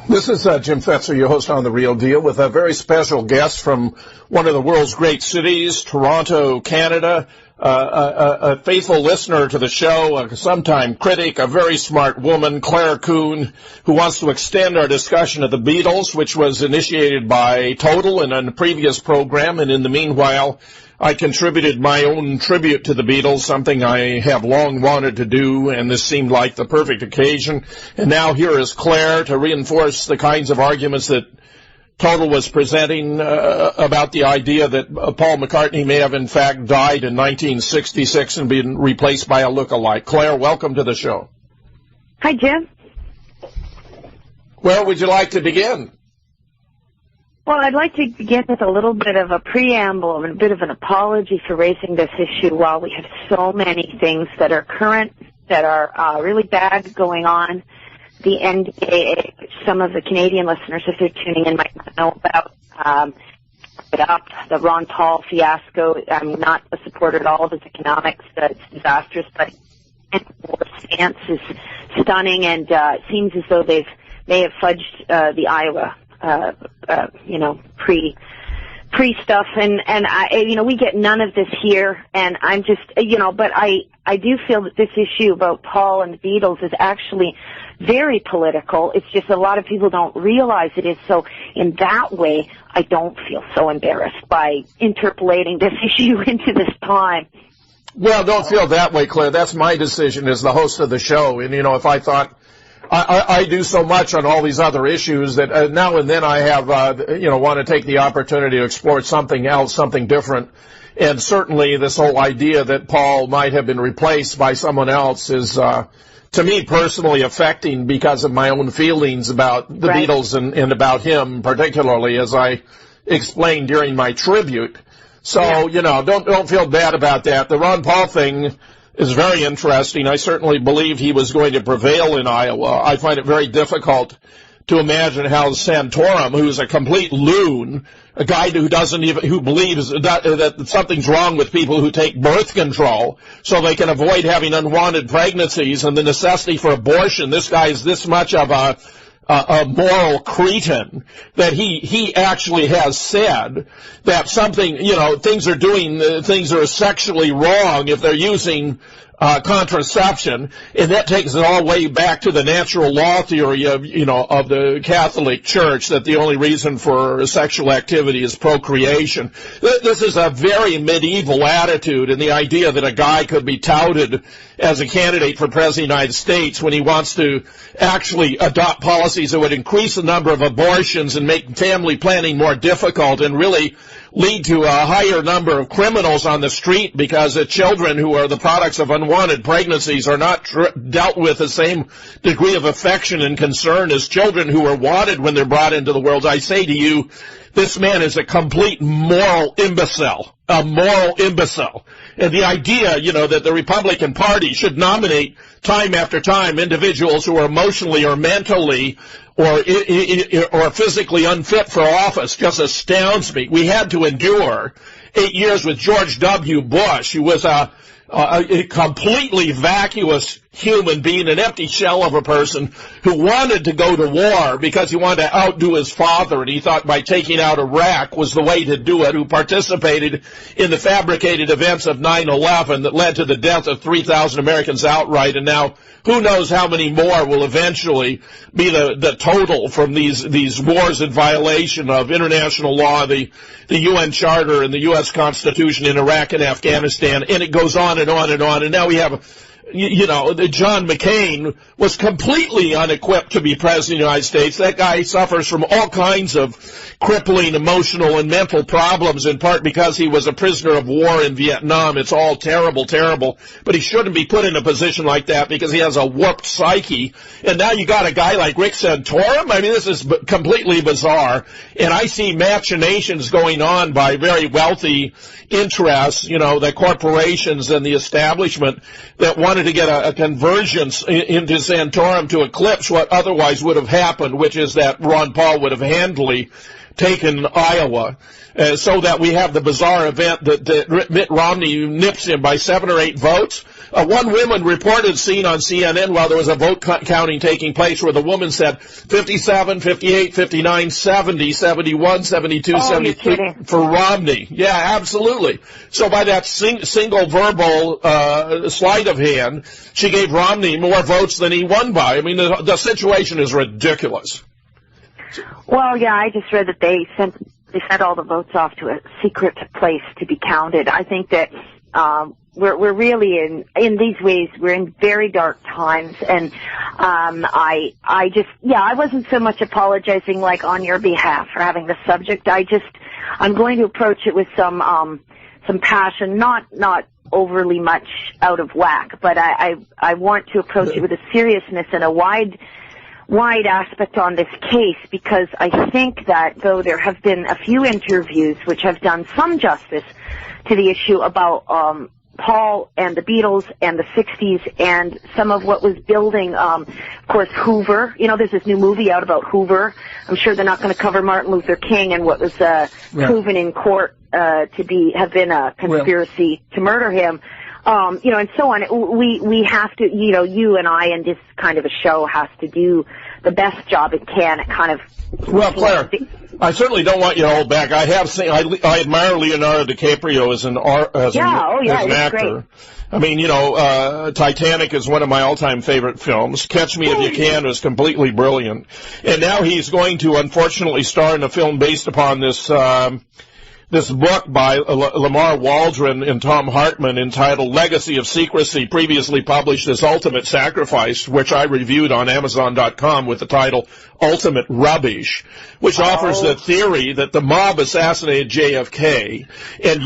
This is Jim Fetzer, your host on The Real Deal, with a very special guest from one of the world's great cities, Toronto, Canada, a faithful listener to the show, a sometime critic, a very smart woman, Clare Kuehn, who wants to extend our discussion of the Beatles, which was initiated by Total in a previous program, and in the meanwhile, I contributed my own tribute to the Beatles, something I have long wanted to do, and this seemed like the perfect occasion. And now here is Clare to reinforce the kinds of arguments that Total was presenting about the idea that Paul McCartney may have in fact died in 1966 and been replaced by a look-alike. Clare, welcome to the show. Hi, Jim. Where would you like to begin? Well, I'd like to begin with a little bit of a preamble and a bit of an apology for raising this issue while we have so many things that are current, that are really bad going on. The NDAA, which some of the Canadian listeners, if they're tuning in, might not know about, the Ron Paul fiasco. I'm not a supporter at all of his economics. It's disastrous, but his stance is stunning, and it seems as though they have fudged the Iowa pre stuff, and we get none of this here, and I'm just, but I do feel that this issue about Paul and the Beatles is actually very political. It's just a lot of people don't realize it is. So in that way, I don't feel so embarrassed by interpolating this issue into this time. Well, don't feel that way, Clare. That's my decision as the host of the show. And, if I thought I do so much on all these other issues that now and then I have, want to take the opportunity to explore something else, something different. And certainly this whole idea that Paul might have been replaced by someone else is, to me personally, affecting because of my own feelings about the Right. Beatles and about him, particularly, as I explained during my tribute. So, don't feel bad about that. The Ron Paul thing is very interesting. I certainly believed he was going to prevail in Iowa. I find it very difficult to imagine how Santorum, who's a complete loon, a guy who believes that something's wrong with people who take birth control so they can avoid having unwanted pregnancies and the necessity for abortion. This guy is this much of a moral cretin that he actually has said that something, things are sexually wrong if they're using contraception, and that takes it all the way back to the natural law theory of the Catholic Church, that the only reason for sexual activity is procreation. This is a very medieval attitude, and the idea that a guy could be touted as a candidate for President of the United States when he wants to actually adopt policies that would increase the number of abortions and make family planning more difficult and really lead to a higher number of criminals on the street because the children who are the products of unwanted pregnancies are not dealt with the same degree of affection and concern as children who are wanted when they're brought into the world. I say to you, this man is a complete moral imbecile, a moral imbecile. And the idea, that the Republican Party should nominate time after time individuals who are emotionally or mentally or physically unfit for office just astounds me. We had to endure 8 years with George W. Bush, who was a completely vacuous human being, an empty shell of a person who wanted to go to war because he wanted to outdo his father, and he thought by taking out Iraq was the way to do it, who participated in the fabricated events of 9/11 that led to the death of 3,000 Americans outright, and now who knows how many more will eventually be the total from these wars in violation of international law, the UN Charter and the U.S. Constitution in Iraq and Afghanistan, and it goes on and on and on, and now we have John McCain was completely unequipped to be president of the United States. That guy suffers from all kinds of crippling emotional and mental problems, in part because he was a prisoner of war in Vietnam. It's all terrible, terrible. But he shouldn't be put in a position like that because he has a warped psyche. And now you got a guy like Rick Santorum? I mean, this is completely bizarre. And I see machinations going on by very wealthy interests, the corporations and the establishment that wanted to get a convergence into Santorum to eclipse what otherwise would have happened, which is that Ron Paul would have handily taken Iowa, so that we have the bizarre event that Mitt Romney nips him by 7 or 8 votes. One woman reported seeing on CNN while there was a vote counting taking place where the woman said 57, 58, 59, 70, 71, 72, 73 for Romney. Yeah, absolutely. So by that single verbal sleight of hand, she gave Romney more votes than he won by. I mean, the situation is ridiculous. Well, yeah, I just read that they sent all the votes off to a secret place to be counted. I think that we're really in these ways, we're in very dark times, and I wasn't so much apologizing like on your behalf for having the subject. I'm going to approach it with some passion, not overly much out of whack, but I want to approach it with a seriousness and a wide aspect on this case, because I think that though there have been a few interviews which have done some justice to the issue about Paul and the Beatles and the 60s and some of what was building, of course, Hoover. You know, there's this new movie out about Hoover. I'm sure they're not going to cover Martin Luther King and what was proven in court to have been a conspiracy to murder him. And so on. We have to, you and I in this kind of a show has to do the best job it can at kind of. Well, Claire, I certainly don't want you to hold back. I have seen, I admire Leonardo DiCaprio as an actor. Great. I mean, Titanic is one of my all-time favorite films. Catch Me If You Can was completely brilliant. And now he's going to, unfortunately, star in a film based upon this book by Lamar Waldron and Tom Hartman entitled Legacy of Secrecy, previously published as Ultimate Sacrifice, which I reviewed on Amazon.com with the title Ultimate Rubbish, which offers the theory that the mob assassinated JFK and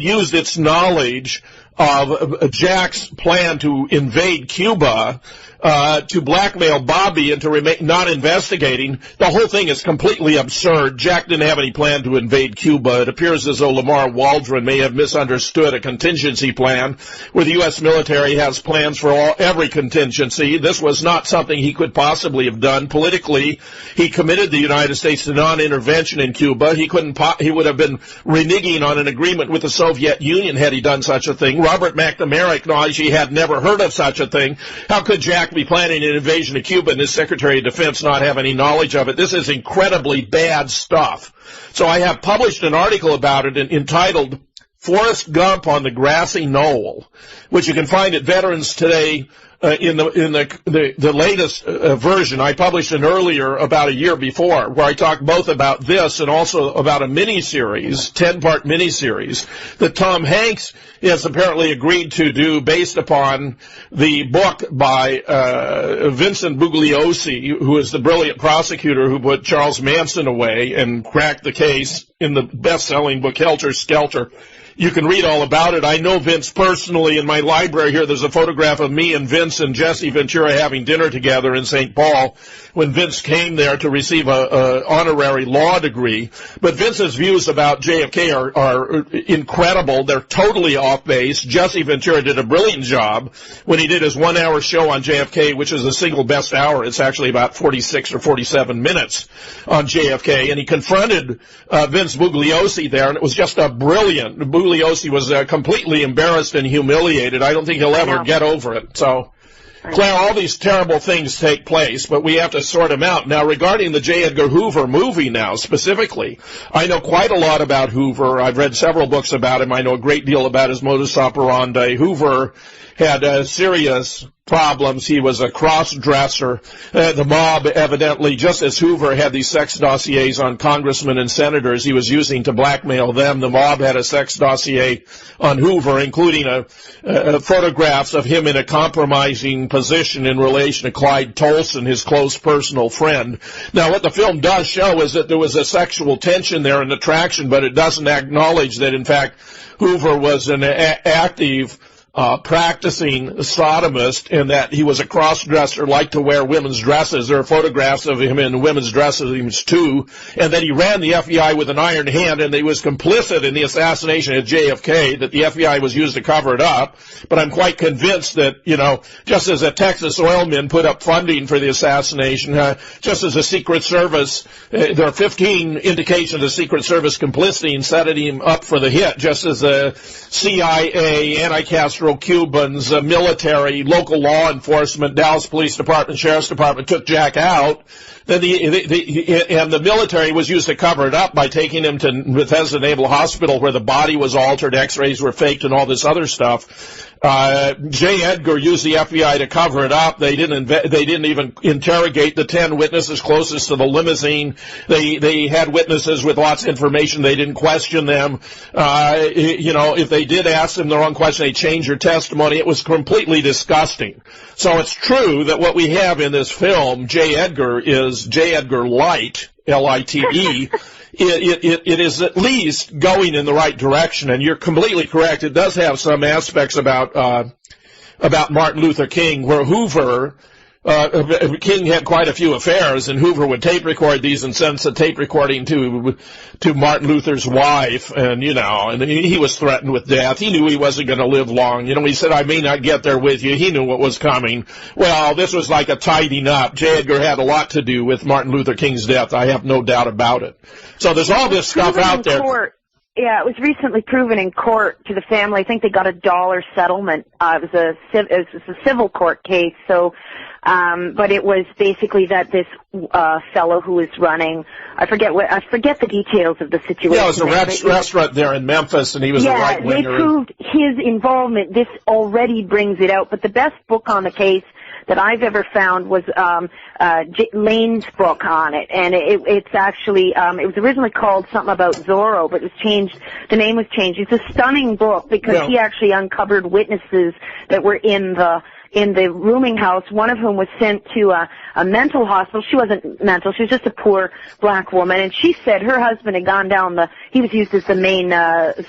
used its knowledge of Jack's plan to invade Cuba to blackmail Bobby into not investigating. The whole thing is completely absurd. Jack didn't have any plan to invade Cuba. It appears as though Lamar Waldron may have misunderstood a contingency plan where the U.S. military has plans for every contingency. This was not something he could possibly have done. Politically, he committed the United States to non-intervention in Cuba. He would have been reneging on an agreement with the Soviet Union had he done such a thing. Robert McNamara acknowledged he had never heard of such a thing. How could Jack be planning an invasion of Cuba and his Secretary of Defense not have any knowledge of it? This is incredibly bad stuff. So I have published an article about it entitled Forrest Gump on the Grassy Knoll, which you can find at Veterans Today in the latest version. I published an earlier about a year before where I talked both about this and also about a miniseries, 10-part miniseries that Tom Hanks has apparently agreed to do based upon the book by Vincent Bugliosi, who is the brilliant prosecutor who put Charles Manson away and cracked the case in the best-selling book Helter Skelter. You can read all about it. I know Vince personally. In my library here, there's a photograph of me and Vince and Jesse Ventura having dinner together in St. Paul when Vince came there to receive a honorary law degree. But Vince's views about JFK are incredible. They're totally off base. Jesse Ventura did a brilliant job when he did his 1-hour show on JFK, which is the single best hour. It's actually about 46 or 47 minutes on JFK. And he confronted Vince Bugliosi there, and it was just a brilliant. Bugliosi was completely embarrassed and humiliated. I don't think he'll ever get over it. So, Claire, all these terrible things take place, but we have to sort them out. Now, regarding the J. Edgar Hoover movie now, specifically, I know quite a lot about Hoover. I've read several books about him. I know a great deal about his modus operandi. Hoover had serious problems. He was a cross-dresser. The mob, evidently, just as Hoover had these sex dossiers on congressmen and senators he was using to blackmail them, the mob had a sex dossier on Hoover, including photographs of him in a compromising position in relation to Clyde Tolson, his close personal friend. Now, what the film does show is that there was a sexual tension there, an attraction, but it doesn't acknowledge that, in fact, Hoover was an active practicing sodomist, and that he was a cross-dresser, liked to wear women's dresses. There are photographs of him in women's dresses too, and that he ran the FBI with an iron hand, and that he was complicit in the assassination of JFK, that the FBI was used to cover it up. But I'm quite convinced that, just as a Texas oilman put up funding for the assassination, just as a Secret Service, there are 15 indications of Secret Service complicity in setting him up for the hit, just as the CIA, anti-Castro Cubans, military, local law enforcement, Dallas Police Department, Sheriff's Department took Jack out. Then the military was used to cover it up by taking him to Bethesda Naval Hospital, where the body was altered, X-rays were faked, and all this other stuff. J. Edgar used the FBI to cover it up. They didn't even interrogate the 10 witnesses closest to the limousine. They had witnesses with lots of information. They didn't question them. If they did ask them the wrong question, they changed their testimony. It was completely disgusting. So it's true that what we have in this film, J. Edgar, is J. Edgar Light, L-I-T-E. It is at least going in the right direction, and you're completely correct. It does have some aspects about Martin Luther King, where Hoover, King had quite a few affairs, and Hoover would tape record these and send the tape recording to Martin Luther's wife, and he was threatened with death. He knew he wasn't going to live long. He said, "I may not get there with you." He knew what was coming. Well, this was like a tidying up. J. Edgar had a lot to do with Martin Luther King's death. I have no doubt about it. So there's all this stuff out there. Yeah, it was recently proven in court to the family. I think they got $1 settlement. It was a civil court case. So, but it was basically that this fellow who was running, I forget the details of the situation. Yeah, it was a restaurant there in Memphis, and he was a right-winger. They proved his involvement. This already brings it out. But the best book on the case that I've ever found was Lane's book on it, and it's actually it was originally called something about Zorro, but it was changed. The name was changed. It's a stunning book because he actually uncovered witnesses that were in the rooming house, one of whom was sent to a mental hospital. She wasn't mental. She was just a poor black woman. And she said her husband had gone down he was used as the main,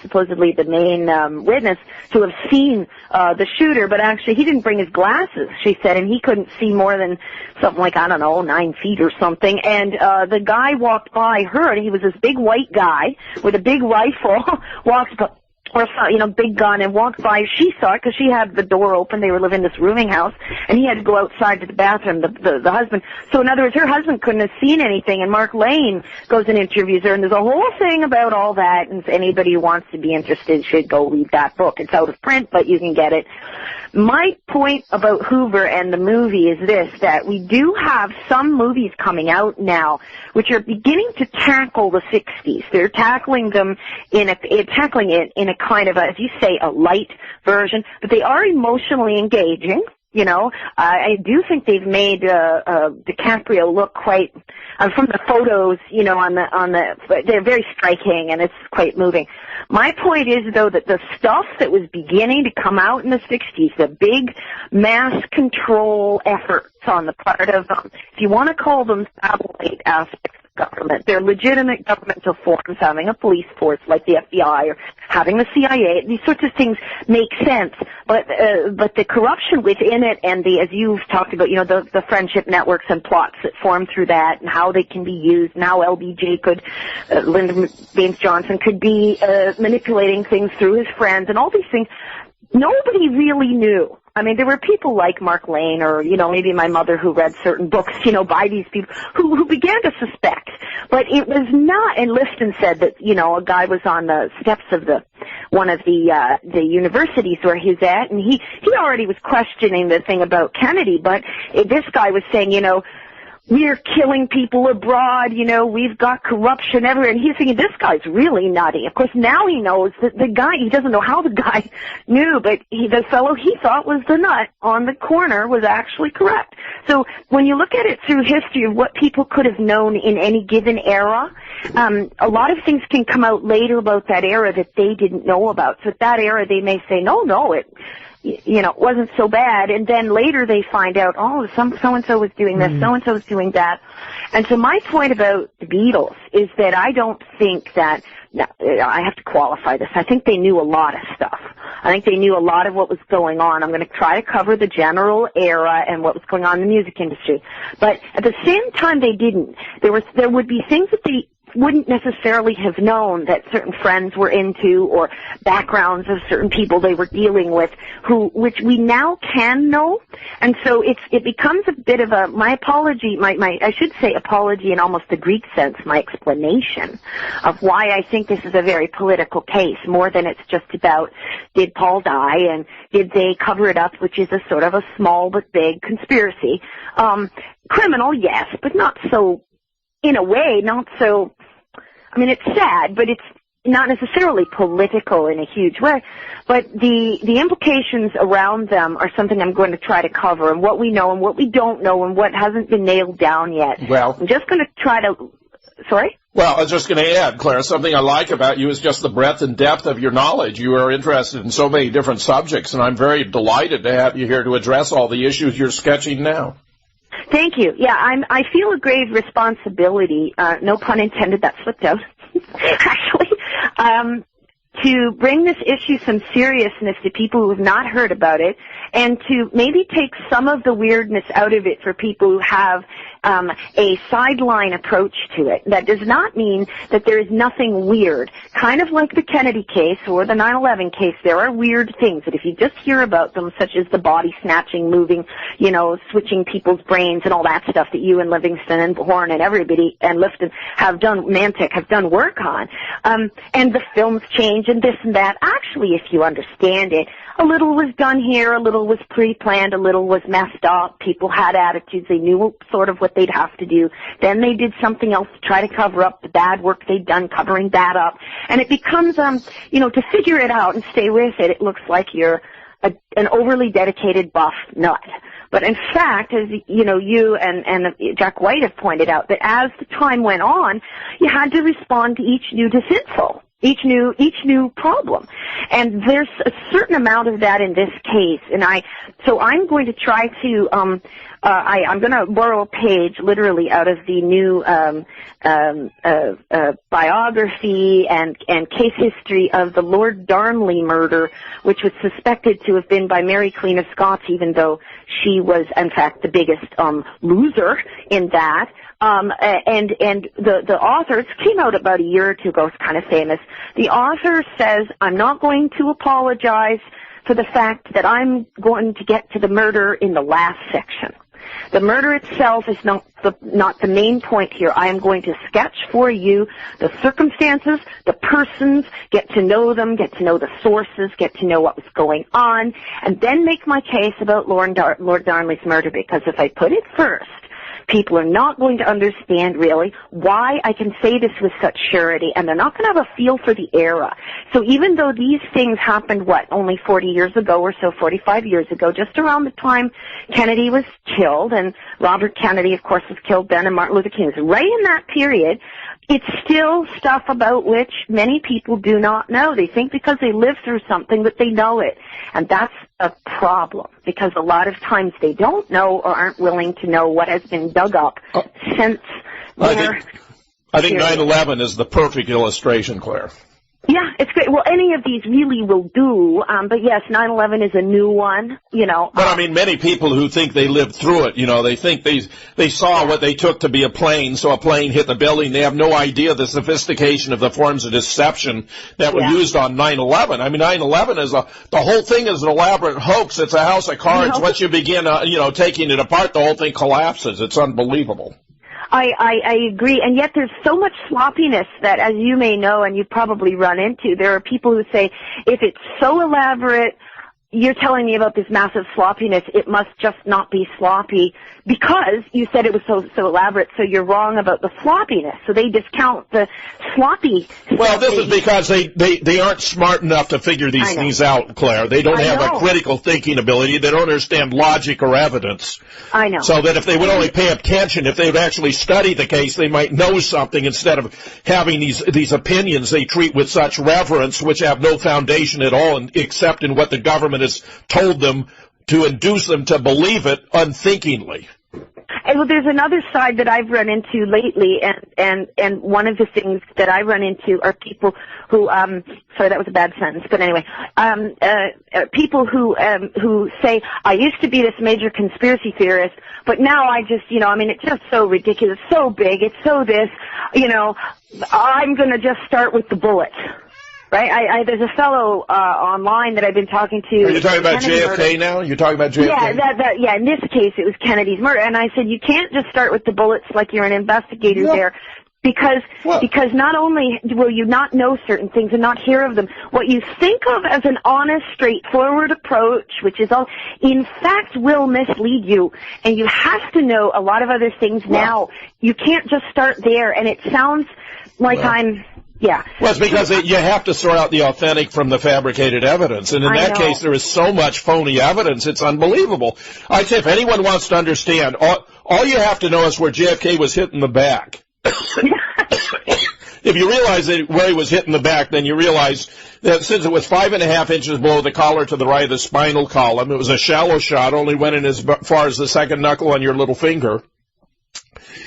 supposedly the main witness to have seen the shooter, but actually he didn't bring his glasses, she said, and he couldn't see more than something like, 9 feet or something. And the guy walked by her, and he was this big white guy with a big rifle, walked by, or big gun, and walked by. She saw it because she had the door open. They were living in this rooming house, and he had to go outside to the bathroom, the husband. So in other words, her husband couldn't have seen anything, and Mark Lane goes and interviews her, and there's a whole thing about all that, and anybody who wants to be interested should go read that book. It's out of print, but you can get it. My point about Hoover and the movie is this, that we do have some movies coming out now which are beginning to tackle the 60s. They're tackling them tackling it in a kind of as you say, a light version, but they are emotionally engaging. I do think they've made DiCaprio look quite, from the photos, they're very striking, and it's quite moving. My point is, though, that the stuff that was beginning to come out in the 60s, the big mass control efforts on the part of, if you want to call them satellite aspects of government, they're legitimate governmental forms, having a police force like the FBI or having the CIA, these sorts of things make sense, but the corruption within it and as you've talked about, the friendship networks and plots that form through that and how they can be used, and how LBJ Lyndon Baines Johnson could be manipulating things through his friends and all these things, nobody really knew. I mean, there were people like Mark Lane or, maybe my mother who read certain books, by these people who began to suspect. But it was not, and Liston said that, a guy was on the steps of one of the universities where he's at, and he already was questioning the thing about Kennedy, but this guy was saying, we're killing people abroad, we've got corruption everywhere. And he's thinking, this guy's really nutty. Of course, now he knows that he doesn't know how the guy knew, but the fellow he thought was the nut on the corner was actually correct. So when you look at it through history of what people could have known in any given era, a lot of things can come out later about that era that they didn't know about. So at that era, they may say, no, wasn't so bad. And then later they find out, oh, so-and-so was doing this, so-and-so was doing that. And so my point about the Beatles is that I don't think that, I have to qualify this, I think they knew a lot of stuff. I think they knew a lot of what was going on. I'm going to try to cover the general era and what was going on in the music industry. But at the same time they didn't. There would be things that they wouldn't necessarily have known that certain friends were into, or backgrounds of certain people they were dealing with, which we now can know. And so it becomes a bit of my apology, I should say apology in almost the Greek sense, my explanation of why I think this is a very political case, more than it's just about did Paul die and did they cover it up, which is a sort of a small but big conspiracy. Criminal, yes, but not so, in a way, not so, I mean, it's sad, but it's not necessarily political in a huge way. But the implications around them are something I'm going to try to cover, and what we know and what we don't know and what hasn't been nailed down yet. Well, I'm just going to try to, sorry? Well, I was just going to add, Claire, something I like about you is just the breadth and depth of your knowledge. You are interested in so many different subjects, and I'm very delighted to have you here to address all the issues you're sketching now. Thank you. Yeah, I feel a grave responsibility, no pun intended, that slipped out, actually, to bring this issue some seriousness to people who have not heard about it, and to maybe take some of the weirdness out of it for people who have a sideline approach to it. That does not mean that there is nothing weird. Kind of like the Kennedy case or the 9/11 case, there are weird things that if you just hear about them, such as the body snatching, moving, switching people's brains and all that stuff that you and Livingston and Horn and everybody and Lifton have done, Mantic have done work on, and the films change and this and that. Actually, if you understand it, a little was done here, a little was pre-planned, a little was messed up. People had attitudes. They knew sort of what they'd have to do. Then they did something else to try to cover up the bad work they'd done, covering that up. And it becomes, to figure it out and stay with it, it looks like you're an overly dedicated buff nut. But in fact, as you and Jack White have pointed out, that as the time went on, you had to respond to each new disinfo. Each new problem. And there's a certain amount of that in this case. And so I'm going to try to, I'm going to borrow a page literally out of the new, biography and case history of the Lord Darnley murder, which was suspected to have been by Mary Queen of Scots, even though she was, in fact, the biggest, loser in that. And the author, it came out about a year or two ago, it's kind of famous. The author says, I'm not going to apologize for the fact that I'm going to get to the murder in the last section. The murder itself is not the main point here. I am going to sketch for you the circumstances, the persons, get to know them, get to know the sources, get to know what was going on, and then make my case about Lord Darnley's murder, because if I put it first, people are not going to understand really why I can say this with such surety, and they're not going to have a feel for the era. So even though these things happened, only 40 years ago or so, 45 years ago, just around the time Kennedy was killed, and Robert Kennedy, of course, was killed then, and Martin Luther King was right in that period, it's still stuff about which many people do not know. They think because they lived through something that they know it. And that's a problem, because a lot of times they don't know or aren't willing to know what has been dug up since their I think 9/11 is the perfect illustration, Claire. Yeah, it's great. Well, any of these really will do, but yes, 9/11 is a new one, But I mean, many people who think they lived through it, they think they saw what they took to be a plane, so a plane hit the building. They have no idea the sophistication of the forms of deception that were used on 9/11. I mean, 9/11 is the whole thing is an elaborate hoax. It's a house of cards. Once you begin, taking it apart, the whole thing collapses. It's unbelievable. I agree, and yet there's so much sloppiness that, as you may know and you probably run into, there are people who say, if it's so elaborate, you're telling me about this massive sloppiness, it must just not be sloppy because you said it was so elaborate, so you're wrong about the sloppiness. So they discount the sloppy. Well, this is because they aren't smart enough to figure these things out, Claire. They don't have a critical thinking ability. They don't understand logic or evidence. I know. So that if they would only pay attention, if they would actually study the case, they might know something instead of having these opinions they treat with such reverence, which have no foundation at all except in what the government has told them to induce them to believe it unthinkingly. And well, there's another side that I've run into lately, and one of the things that I run into are people who, sorry, that was a bad sentence, but anyway, people who say, I used to be this major conspiracy theorist, but now I just, it's just so ridiculous, so big, it's so this, I'm gonna just start with the bullets. Right, there's a fellow online that I've been talking to. Are you talking about JFK now? You're talking about JFK? Yeah, in this case it was Kennedy's murder. And I said, you can't just start with the bullets like you're an investigator there, because not only will you not know certain things and not hear of them, what you think of as an honest, straightforward approach, which is all, in fact will mislead you. And you have to know a lot of other things now. You can't just start there, and it sounds like Yeah. Well, it's because you have to sort out the authentic from the fabricated evidence. And in that case, there is so much phony evidence, it's unbelievable. I'd say if anyone wants to understand, all you have to know is where JFK was hit in the back. If you realize that where he was hit in the back, then you realize that since it was 5.5 inches below the collar to the right of the spinal column, it was a shallow shot, only went in as far as the second knuckle on your little finger.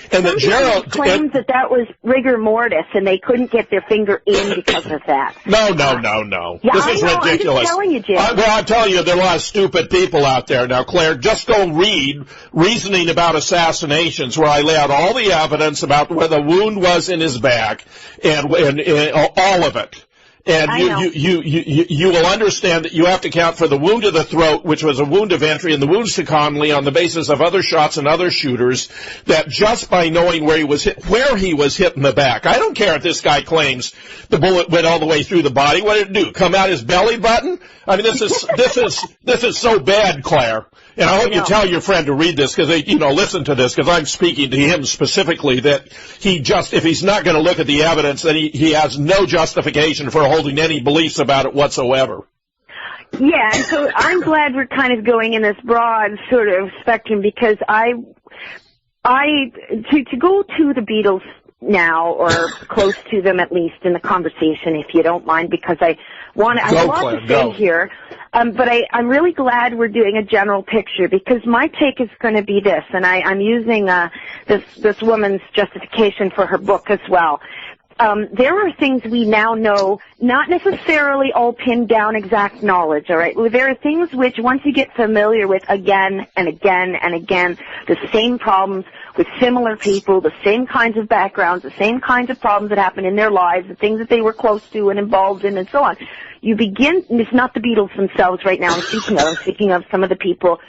And then Gerald claims that was rigor mortis, and they couldn't get their finger in because of that. No. Yeah, this is ridiculous. I'm just telling you, Jim. I'm telling you, there are a lot of stupid people out there. Now, Claire, just go read Reasoning About Assassinations, where I lay out all the evidence about where the wound was in his back, and all of it. And you will understand that you have to count for the wound to the throat, which was a wound of entry, and the wounds to Connolly on the basis of other shots and other shooters, that just by knowing where he was hit in the back. I don't care if this guy claims the bullet went all the way through the body. What did it do? Come out his belly button? I mean, this is so bad, Claire. And I hope you tell your friend to read this, because listen to this, because I'm speaking to him specifically, that if he's not going to look at the evidence, then he has no justification for holding any beliefs about it whatsoever. Yeah, and so I'm glad we're kind of going in this broad sort of spectrum, because to go to the Beatles now, or close to them at least in the conversation, if you don't mind, because I want to say here. But I'm really glad we're doing a general picture, because my take is going to be this, and I'm using this woman's justification for her book as well. There are things we now know, not necessarily all pinned down exact knowledge, all right? There are things which, once you get familiar with again and again and again, the same problems with similar people, the same kinds of backgrounds, the same kinds of problems that happen in their lives, the things that they were close to and involved in, and so on. You begin, it's not the Beatles themselves right now I'm speaking of some of the people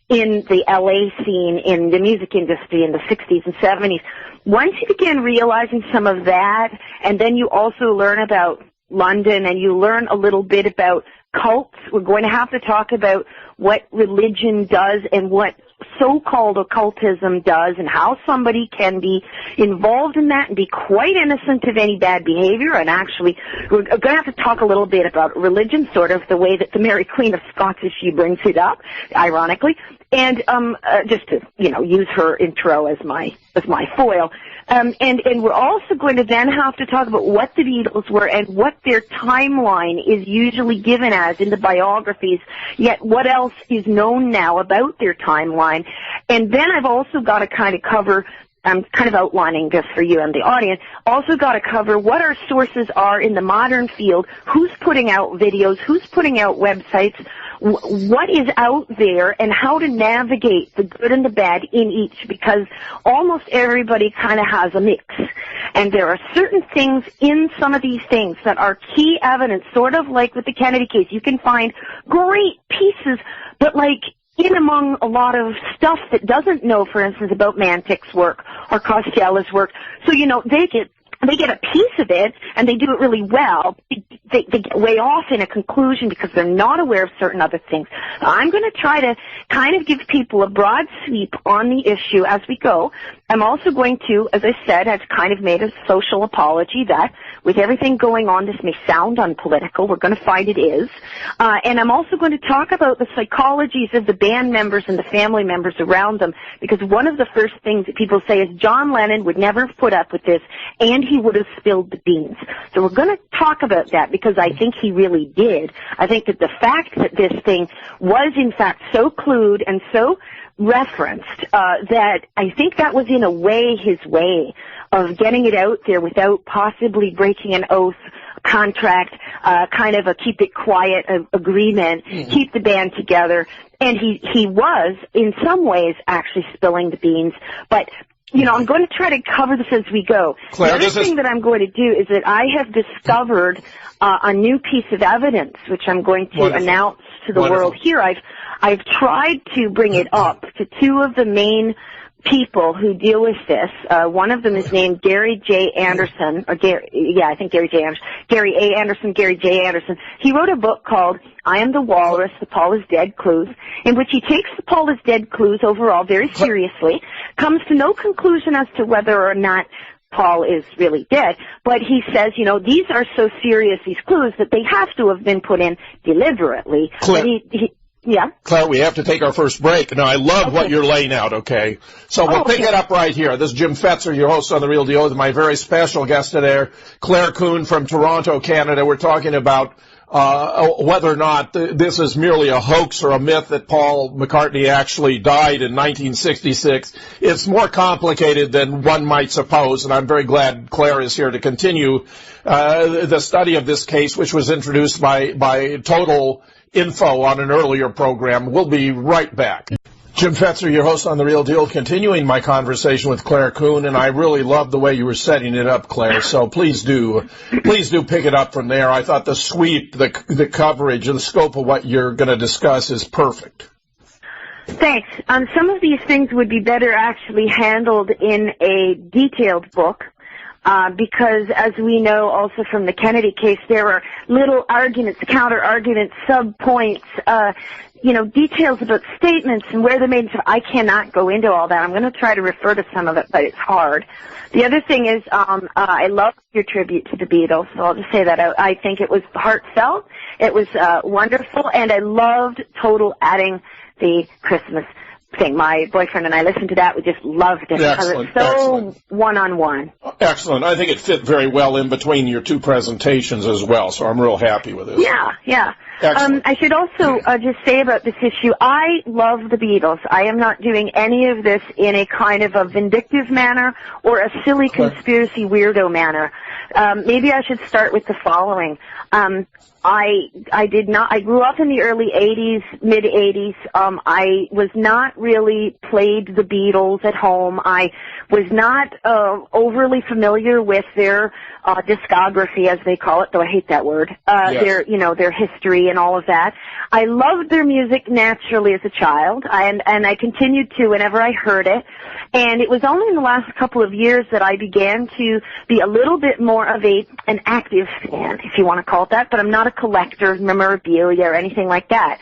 in the LA scene, in the music industry in the 60s and 70s. Once you begin realizing some of that, and then you also learn about London, and you learn a little bit about cults, we're going to have to talk about what religion does and what so-called occultism does, and how somebody can be involved in that and be quite innocent of any bad behavior. And actually, we're going to have to talk a little bit about religion, sort of the way that the Mary Queen of Scots, as she brings it up, ironically, and just to use her intro as my foil. And we're also going to then have to talk about what the Beatles were and what their timeline is usually given as in the biographies, yet what else is known now about their timeline. And then I've also got to kind of cover, I'm kind of outlining this for you and the audience, also got to cover what our sources are in the modern field, who's putting out videos, who's putting out websites, what is out there, and how to navigate the good and the bad in each, because almost everybody kind of has a mix. And there are certain things in some of these things that are key evidence, sort of like with the Kennedy case. You can find great pieces, but like in among a lot of stuff that doesn't know, for instance, about Mantic's work or Costello's work. So, they get a piece of it, and they do it really well. They get way off in a conclusion because they're not aware of certain other things. I'm going to try to kind of give people a broad sweep on the issue as we go. I'm also going to, as I said, I've kind of made a social apology that with everything going on, this may sound unpolitical. We're going to find it is. And I'm also going to talk about the psychologies of the band members and the family members around them, because one of the first things that people say is John Lennon would never have put up with this, and he he would have spilled the beans. So we're going to talk about that because I think he really did. I think that the fact that this thing was in fact so clued and so referenced that I think that was in a way his way of getting it out there without possibly breaking an oath, contract, kind of a keep it quiet agreement, keep the band together. And he was, in some ways, actually spilling the beans. But, you know, I'm going to try to cover this as we go. Claire, the other thing that I'm going to do is that I have discovered a new piece of evidence, which I'm going to announce to the world here. I've tried to bring it up to two of the main people who deal with this. One of them is named Gary J. Anderson, or Gary A. Anderson, Gary J. Anderson. He wrote a book called I Am the Walrus, the Paul is Dead Clues, in which he takes the Paul is Dead clues overall very seriously, comes to no conclusion as to whether or not Paul is really dead, but he says, you know, these are so serious, these clues, that they have to have been put in deliberately. Yeah. Claire, we have to take our first break. Now, I love what you're laying out, okay? So we'll pick it up right here. This is Jim Fetzer, your host on The Real Deal, with my very special guest today, Clare Kuehn from Toronto, Canada. We're talking about whether or not this is merely a hoax or a myth that Paul McCartney actually died in 1966. It's more complicated than one might suppose, and I'm very glad Claire is here to continue the study of this case, which was introduced by Total Info on an earlier program. We'll be right back. Jim Fetzer, your host on The Real Deal, continuing my conversation with Clare Kuehn, and I really love the way you were setting it up, Claire, so please do pick it up from there. I thought the sweep, the coverage, and the scope of what you're going to discuss is perfect. Thanks. Some of these things would be better actually handled in a detailed book. Because, as we know also from the Kennedy case, there are little arguments, counter-arguments, sub-points, details about statements and where they're made. So I cannot go into all that. I'm going to try to refer to some of it, but it's hard. The other thing is, I love your tribute to the Beatles, so I'll just say that. I think it was heartfelt, it was wonderful, and I loved Total adding the Christmas thing. My boyfriend and I listened to that. We just loved it because it's so one-on-one. Excellent. I think it fit very well in between your two presentations as well, so I'm real happy with this. Yeah. I should also just say about this issue, I love the Beatles. I am not doing any of this in a kind of a vindictive manner or a silly conspiracy weirdo manner. Maybe I should start with the following. I grew up in the early 80s, mid 80s. I was not really played the Beatles at home. I was not overly familiar with their discography, as they call it, though I hate that word. Their history and all of that. I loved their music naturally as a child, and I continued to whenever I heard it. And it was only in the last couple of years that I began to be a little bit more of an active fan, if you want to call it that, but I'm not a collector of memorabilia or anything like that.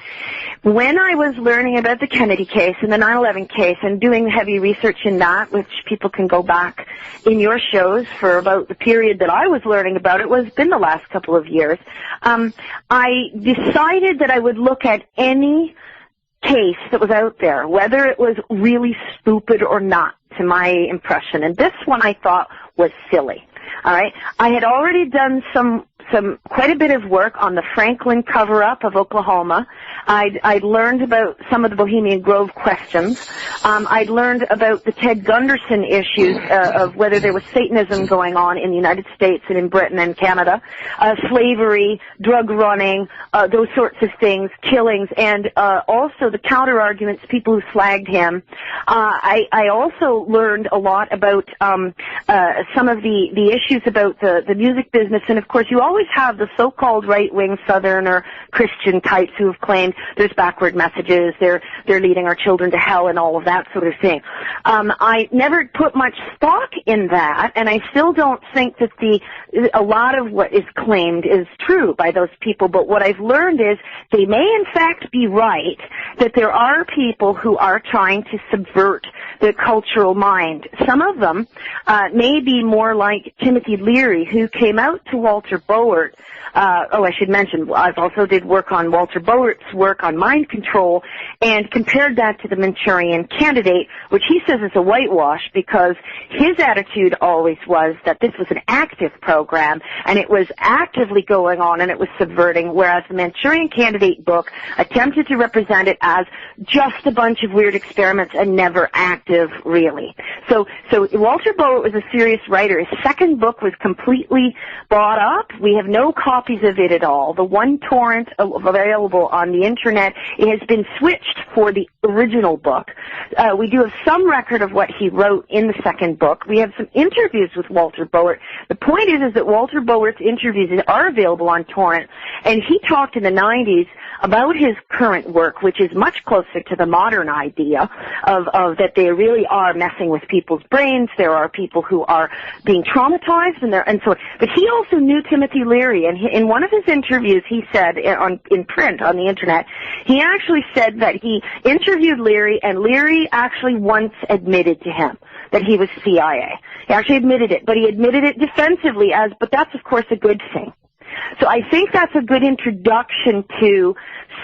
When I was learning about the Kennedy case and the 9/11 case and doing heavy research in that, which people can go back in your shows for about the period that I was learning about it, was been the last couple of years, I decided that I would look at any case that was out there, whether it was really stupid or not, to my impression. And this one I thought was silly. All right. I had already done quite a bit of work on the Franklin cover-up of Oklahoma. I'd learned about some of the Bohemian Grove questions. I'd learned about the Ted Gunderson issues of whether there was Satanism going on in the United States and in Britain and Canada, slavery, drug running, those sorts of things, killings, and also the counter-arguments, people who slagged him. I also learned a lot about some of the issues about the music business, and of course you always have the so-called right-wing Southern or Christian types who have claimed there's backward messages, they're leading our children to hell and all of that sort of thing. I never put much stock in that, and I still don't think that a lot of what is claimed is true by those people, but what I've learned is they may in fact be right, that there are people who are trying to subvert the cultural mind. Some of them may be more like Timothy Leary, who came out to Walter Boert. I should mention, I've also did work on Walter Boert's work on mind control and compared that to the Manchurian Candidate, which he says is a whitewash because his attitude always was that this was an active program and it was actively going on and it was subverting, whereas the Manchurian Candidate book attempted to represent it as just a bunch of weird experiments and never active, really. So Walter Boert was a serious writer. His second book was completely bought up. We have no copies of it at all. The one torrent available on the internet, it has been switched for the original book. We do have some record of what he wrote in the second book. We have some interviews with Walter Boert. The point is that Walter Boert's interviews are available on torrent, and he talked in the 90s about his current work, which is much closer to the modern idea of that they really are messing with people's brains. There are people who are being traumatized, and so. But he also knew Timothy Leary, and in one of his interviews, he said in print on the internet, he actually said that he interviewed Leary, and Leary actually once admitted to him that he was CIA. He actually admitted it, but he admitted it defensively but that's of course a good thing. So I think that's a good introduction to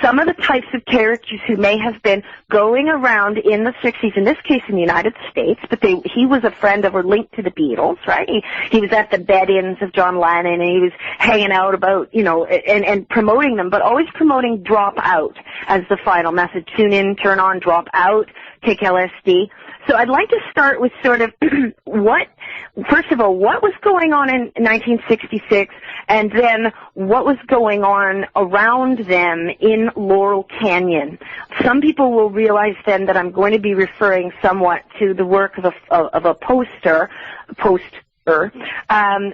some of the types of characters who may have been going around in the 60s, in this case in the United States, but he was a friend of or linked to the Beatles, right? He was at the bed-ins of John Lennon, and he was hanging out about, and promoting them, but always promoting drop out as the final message. Tune in, turn on, drop out, take LSD. So I'd like to start with sort of first of all, what was going on in 1966, and then what was going on around them in Laurel Canyon. Some people will realize then that I'm going to be referring somewhat to the work of a poster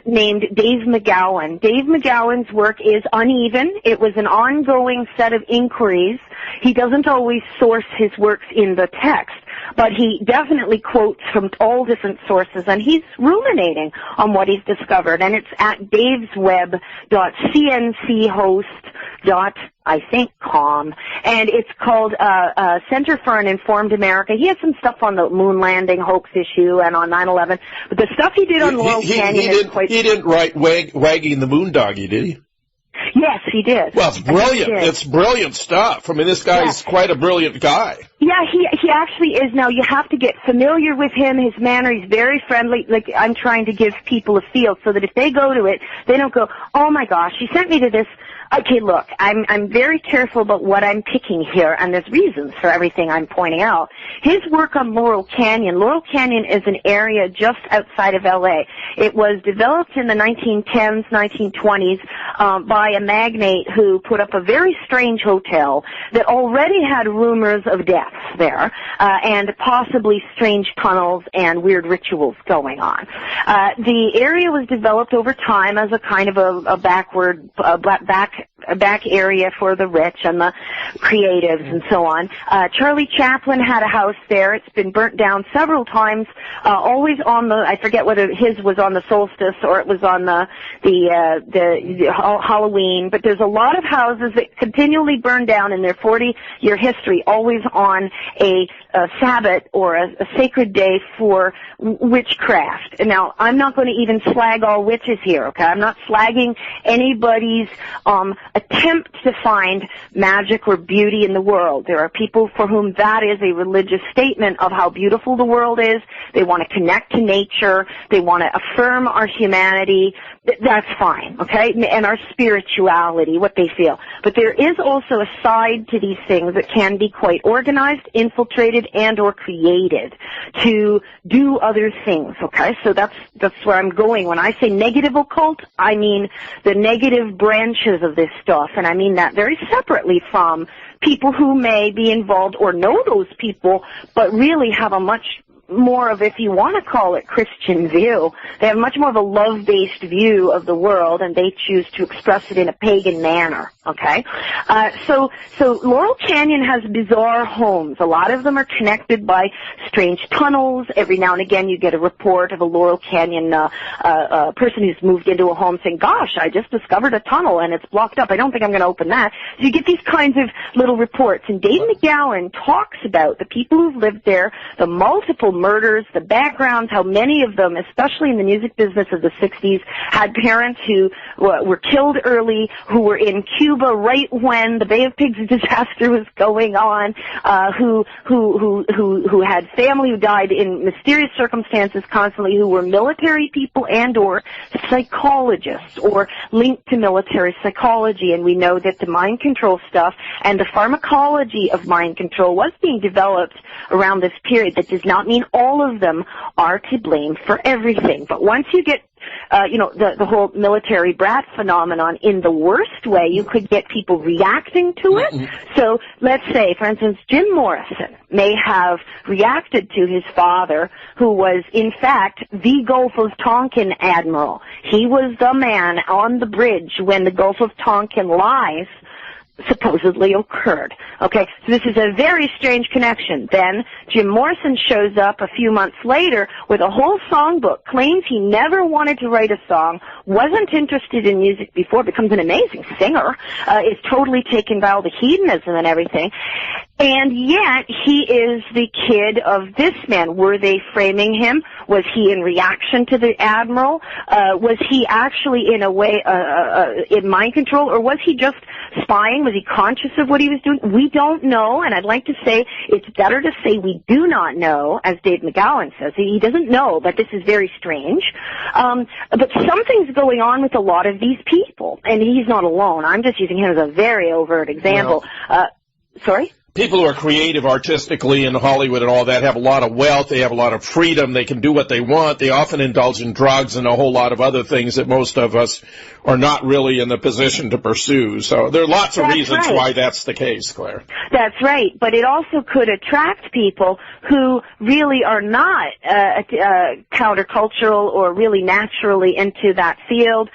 named Dave McGowan. Dave McGowan's work is uneven. It was an ongoing set of inquiries. He doesn't always source his works in the text, but he definitely quotes from all different sources, and he's ruminating on what he's discovered. And it's at davesweb.cnchost.com, and it's called Center for an Informed America. He has some stuff on the moon landing hoax issue and on 9/11, but the stuff he did on Laurel Canyon is quite... He didn't write Wagging the Moondoggie, did he? Yes, he did. Well, it's brilliant. It's brilliant stuff. I mean, this guy's quite a brilliant guy. Yeah, he actually is. Now, you have to get familiar with him, his manner. He's very friendly. Like, I'm trying to give people a feel so that if they go to it, they don't go, oh, my gosh, he sent me to this. Okay, look, I'm very careful about what I'm picking here, and there's reasons for everything I'm pointing out. His work on Laurel Canyon is an area just outside of L.A. It was developed in the 1910s, 1920s by a magnate who put up a very strange hotel that already had rumors of deaths there and possibly strange tunnels and weird rituals going on. The area was developed over time as a kind of a back area for the rich and the creatives and so on. Charlie Chaplin had a house there. It's been burnt down several times, always on I forget whether his was on the solstice or it was on the Halloween, but there's a lot of houses that continually burn down in their 40-year history, always on a Sabbath or a sacred day for witchcraft. Now, I'm not going to even slag all witches here, okay? I'm not slagging anybody's attempt to find magic or beauty in the world. There are people for whom that is a religious statement of how beautiful the world is. They want to connect to nature. They want to affirm our humanity. That's fine, okay? And our spirituality, what they feel. But there is also a side to these things that can be quite organized, infiltrated, and or created to do other things, okay? So that's where I'm going. When I say negative occult, I mean the negative branches of this stuff, and I mean that very separately from people who may be involved or know those people, but really have a much more of, if you want to call it, Christian view. They have much more of a love-based view of the world, and they choose to express it in a pagan manner, okay? So Laurel Canyon has bizarre homes. A lot of them are connected by strange tunnels. Every now and again you get a report of a Laurel Canyon person who's moved into a home saying, gosh, I just discovered a tunnel and it's blocked up. I don't think I'm going to open that. So you get these kinds of little reports. And Dave McGowan talks about the people who've lived there, the multiple murders, the backgrounds, how many of them, especially in the music business of the 60s, had parents who were killed early, who were in Cuba Cuba right when the Bay of Pigs disaster was going on, who had family who died in mysterious circumstances constantly, who were military people and or psychologists or linked to military psychology. And we know that the mind control stuff and the pharmacology of mind control was being developed around this period. That does not mean all of them are to blame for everything. But once you get the whole military brat phenomenon in the worst way, you could get people reacting to it. Mm-hmm. So let's say, for instance, Jim Morrison may have reacted to his father, who was, in fact, the Gulf of Tonkin admiral. He was the man on the bridge when the Gulf of Tonkin lies supposedly occurred. Okay, so this is a very strange connection. Then Jim Morrison shows up a few months later with a whole songbook, claims he never wanted to write a song, wasn't interested in music before, becomes an amazing singer, is totally taken by all the hedonism and everything, and yet he is the kid of this man. Were they framing him? Was he in reaction to the admiral? Was he actually in a way in mind control, or was he just spying? Was he conscious of what he was doing? We don't know, and I'd like to say it's better to say we do not know, as Dave McGowan says. He doesn't know, but this is very strange. But something's going on with a lot of these people, and he's not alone. I'm just using him as a very overt example. Sorry? People who are creative artistically in Hollywood and all that have a lot of wealth, they have a lot of freedom, they can do what they want, they often indulge in drugs and a whole lot of other things that most of us are not really in the position to pursue. So there are lots of reasons why that's the case, Claire. That's right, but it also could attract people who really are not countercultural or really naturally into that field,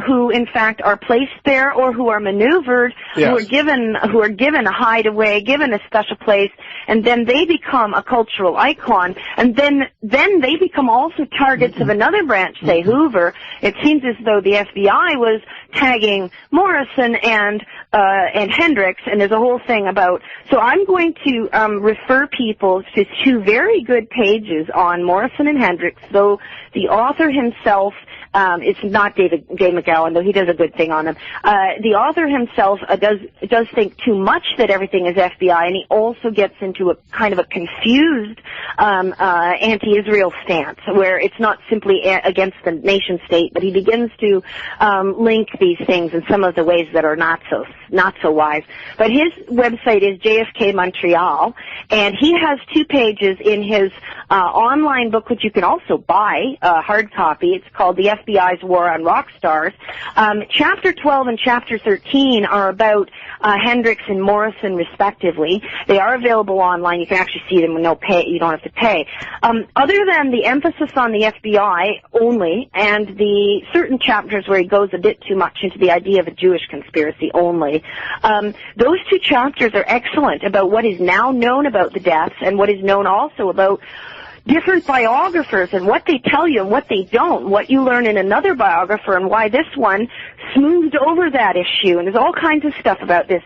who in fact are placed there or who are maneuvered, yes, who are given a hideaway, given a special place, and then they become a cultural icon, and then they become also targets of another branch, say Hoover. It seems as though the FBI was tagging Morrison and Hendricks, and there's a whole thing about. So I'm going to refer people to two very good pages on Morrison and Hendricks. Though the author himself, it's not Dave McGowan, though he does a good thing on them. The author himself does think too much that everything is FBI, and he also gets into a kind of a confused anti-Israel stance, where it's not simply against the nation state, but he begins to link these things in some of the ways that are not so wise. But his website is JFK Montreal, and he has two pages in his online book, which you can also buy, hard copy. It's called The FBI's War on Rock Stars. Chapter 12 and Chapter 13 are about Hendricks and Morrison, respectively. They are available online. You can actually see them with no pay. You don't have to pay. Other than the emphasis on the FBI only, and the certain chapters where he goes a bit too much into the idea of a Jewish conspiracy only, those two chapters are excellent about what is now known about the deaths and what is known also about different biographers and what they tell you and what they don't, what you learn in another biographer and why this one smoothed over that issue, and there's all kinds of stuff about this.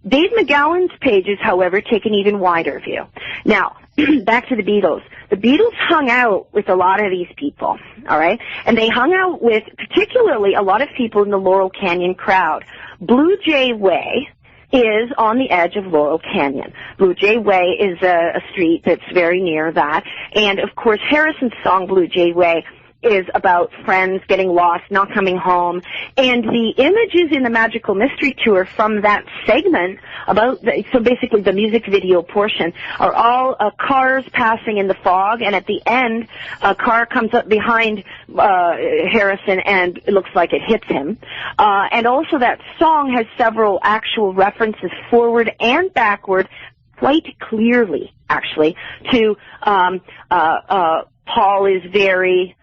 Dave McGowan's pages, however, take an even wider view. Now, back to the Beatles. The Beatles hung out with a lot of these people, all right? And they hung out with particularly a lot of people in the Laurel Canyon crowd. Blue Jay Way is on the edge of Laurel Canyon. Blue Jay Way is a street that's very near that. And, of course, Harrison's song Blue Jay Way is about friends getting lost, not coming home. And the images in the Magical Mystery Tour from that segment, so basically the music video portion, are all cars passing in the fog, and at the end, a car comes up behind Harrison, and it looks like it hits him. And also that song has several actual references forward and backward, quite clearly, actually, to Paul is very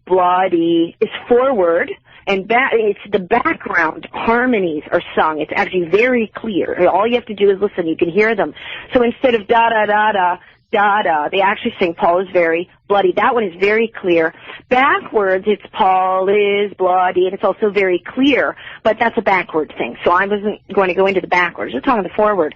bloody, is forward, and it's the background harmonies are sung. It's actually very clear. All you have to do is listen. You can hear them. So instead of da-da-da-da, da-da, they actually sing Paul is very bloody. That one is very clear. Backwards, it's Paul is bloody, and it's also very clear, but that's a backward thing. So I wasn't going to go into the backwards. We're talking the forward.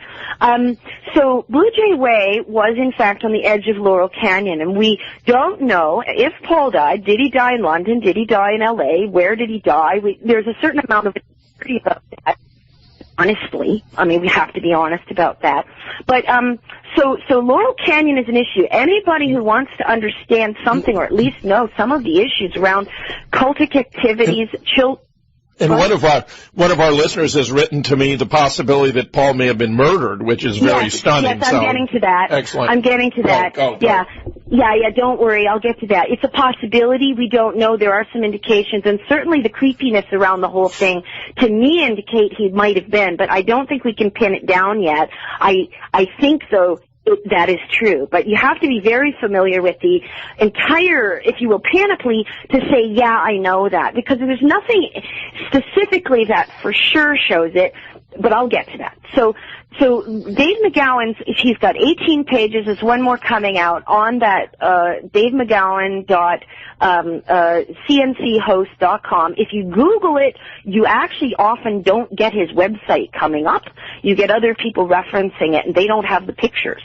So Blue Jay Way was, in fact, on the edge of Laurel Canyon, and we don't know if Paul died. Did he die in London? Did he die in L.A.? Where did he die? There's a certain amount of security about that. honestly. I mean, we have to be honest about that. But so Laurel Canyon is an issue. Anybody who wants to understand something, or at least know some of the issues around cultic activities, and one of our listeners has written to me the possibility that Paul may have been murdered, which is very stunning. Yes, I'm getting to that. Excellent. I'm getting to that. Go. Yeah, don't worry. I'll get to that. It's a possibility. We don't know. There are some indications, and certainly the creepiness around the whole thing, to me, indicate he might have been, but I don't think we can pin it down yet. I think, though, that is true, but you have to be very familiar with the entire, if you will, panoply to say, yeah, I know that, because there's nothing specifically that for sure shows it, but I'll get to that. So Dave McGowan's, he's got 18 pages. There's one more coming out on that davemcgowan.cnchost.com. If you Google it, you actually often don't get his website coming up. You get other people referencing it, and they don't have the pictures.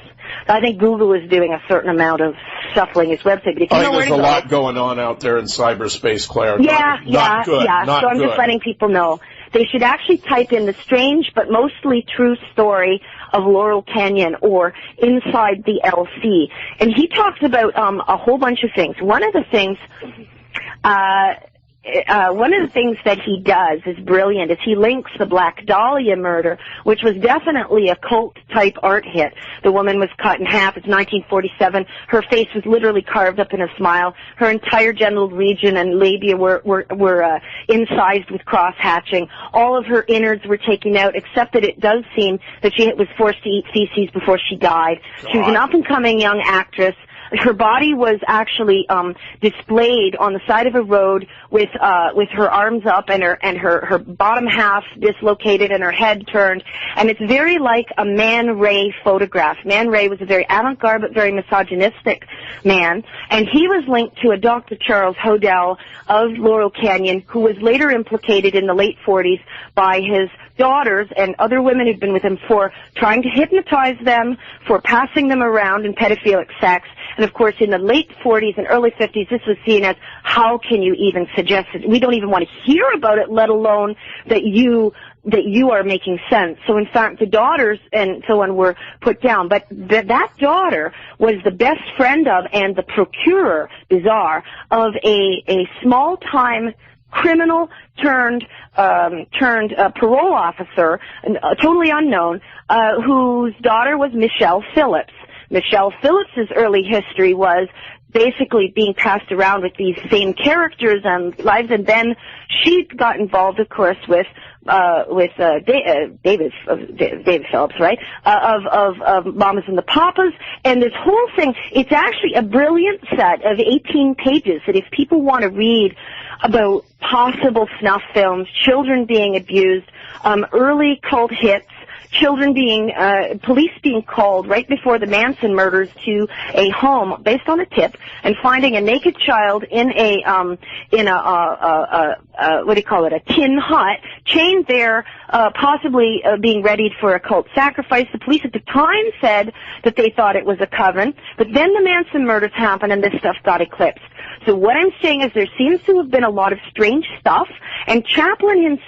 I think Google is doing a certain amount of shuffling his website. But if you know where to go, there's a lot going on out there in cyberspace, Claire. Not good. Not so I'm good. just letting people know. They should actually type in the strange but mostly true story of Laurel Canyon, or Inside the LC. And he talks about a whole bunch of things. One of the things that he does is brilliant, is he links the Black Dahlia murder, which was definitely a cult-type art hit. The woman was cut in half. It's 1947. Her face was literally carved up in a smile. Her entire genital region and labia were incised with cross-hatching. All of her innards were taken out, except that it does seem that she was forced to eat feces before she died. She was an up-and-coming young actress. Her body was actually displayed on the side of a road with her arms up and her bottom half dislocated and her head turned, and it's very like a Man Ray photograph. Man Ray was a very avant-garde but very misogynistic man, and he was linked to a Dr. Charles Hodel of Laurel Canyon, who was later implicated in the late 40s by his daughters and other women who'd been with him for trying to hypnotize them, for passing them around in pedophilic sex. And of course, in the late 40s and early 50s, this was seen as, how can you even suggest it? We don't even want to hear about it, let alone that you are making sense. So in fact, the daughters and so on were put down. But that daughter was the best friend of and the procurer, bizarre, of a small-time criminal turned parole officer, totally unknown, whose daughter was Michelle Phillips. Michelle Phillips's early history was basically being passed around with these same characters and lives, and then she got involved, of course, with David Phillips, right? Of Mamas and the Papas, and this whole thing. It's actually a brilliant set of 18 pages that if people want to read about possible snuff films, children being abused, early cult hits, children being, police being called right before the Manson murders to a home based on a tip, and finding a naked child in a tin hut, chained there, possibly being readied for a cult sacrifice. The police at the time said that they thought it was a coven, but then the Manson murders happened and this stuff got eclipsed. So what I'm saying is there seems to have been a lot of strange stuff, and Houdini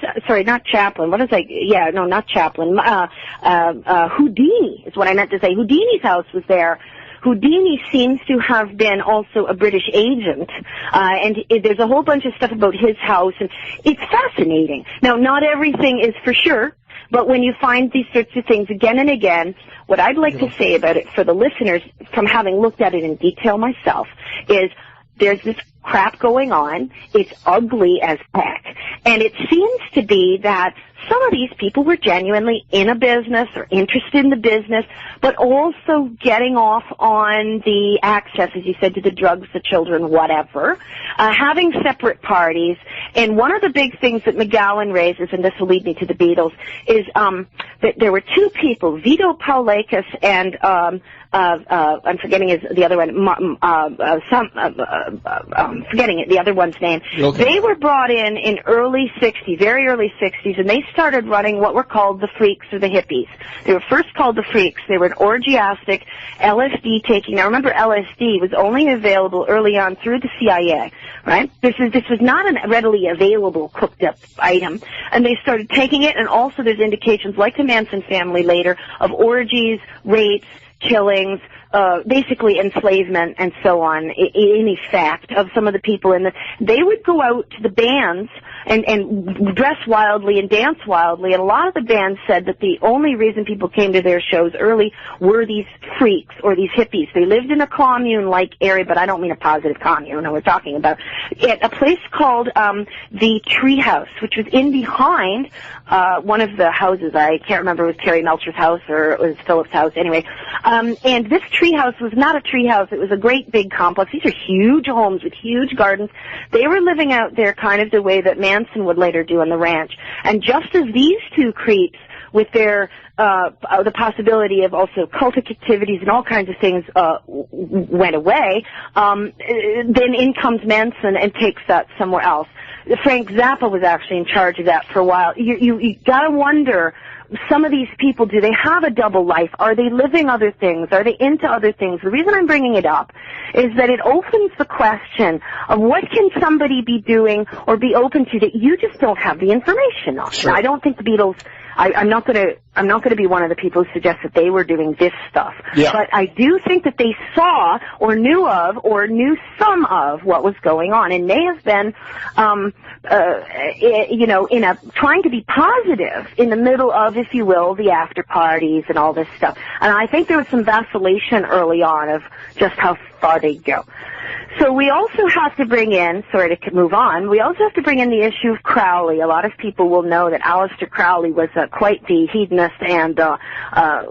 is what I meant to say. Houdini's house was there. Houdini seems to have been also a British agent, and there's a whole bunch of stuff about his house, and it's fascinating. Now, not everything is for sure, but when you find these sorts of things again and again, what I'd like to say about it for the listeners, from having looked at it in detail myself, is there's this crap going on. It's ugly as heck. And it seems to be that some of these people were genuinely in a business or interested in the business, but also getting off on the access, as you said, to the drugs, the children, whatever, having separate parties. And one of the big things that McGowan raises, and this will lead me to the Beatles, is that there were two people, Vito Paulakis and I'm forgetting the other one, forgetting it, the other one's name. Okay. They were brought in early 60s, very early 60s, and they started running what were called the freaks or the hippies. They were first called the freaks. They were an orgiastic LSD taking. Now remember, LSD was only available early on through the CIA, right? This was not a readily available cooked up item, and they started taking it, and also there's indications, like the Manson family later, of orgies, rapes, killings, basically enslavement and so on, in effect, of some of the people in the. They would go out to the bands and dress wildly and dance wildly, and a lot of the bands said that the only reason people came to their shows early were these freaks or these hippies. They lived in a commune-like area, but I don't mean a positive commune, I know we're talking about, at a place called the Treehouse, which was in behind one of the houses. I can't remember if it was Terry Melcher's house or it was Philip's house, anyway. And this treehouse was not a treehouse. It was a great big complex. These are huge homes with huge gardens. They were living out there kind of the way that Manson would later do on the ranch. And just as these two creeps, with their the possibility of also cultic activities and all kinds of things went away, then in comes Manson and takes that somewhere else. Frank Zappa was actually in charge of that for a while. You gotta wonder, some of these people, do they have a double life? Are they living other things? Are they into other things? The reason I'm bringing it up is that it opens the question of what can somebody be doing or be open to that you just don't have the information on. Sure. Now, I don't think the Beatles, I'm not gonna be one of the people who suggest that they were doing this stuff. Yeah. But I do think that they saw or knew of or knew some of what was going on, and may have been, trying to be positive in the middle of, if you will, the after parties and all this stuff. And I think there was some vacillation early on of just how far they'd go. So we also have to bring in, sorry to move on, we also have to bring in the issue of Crowley. A lot of people will know that Aleister Crowley was quite the hedonist and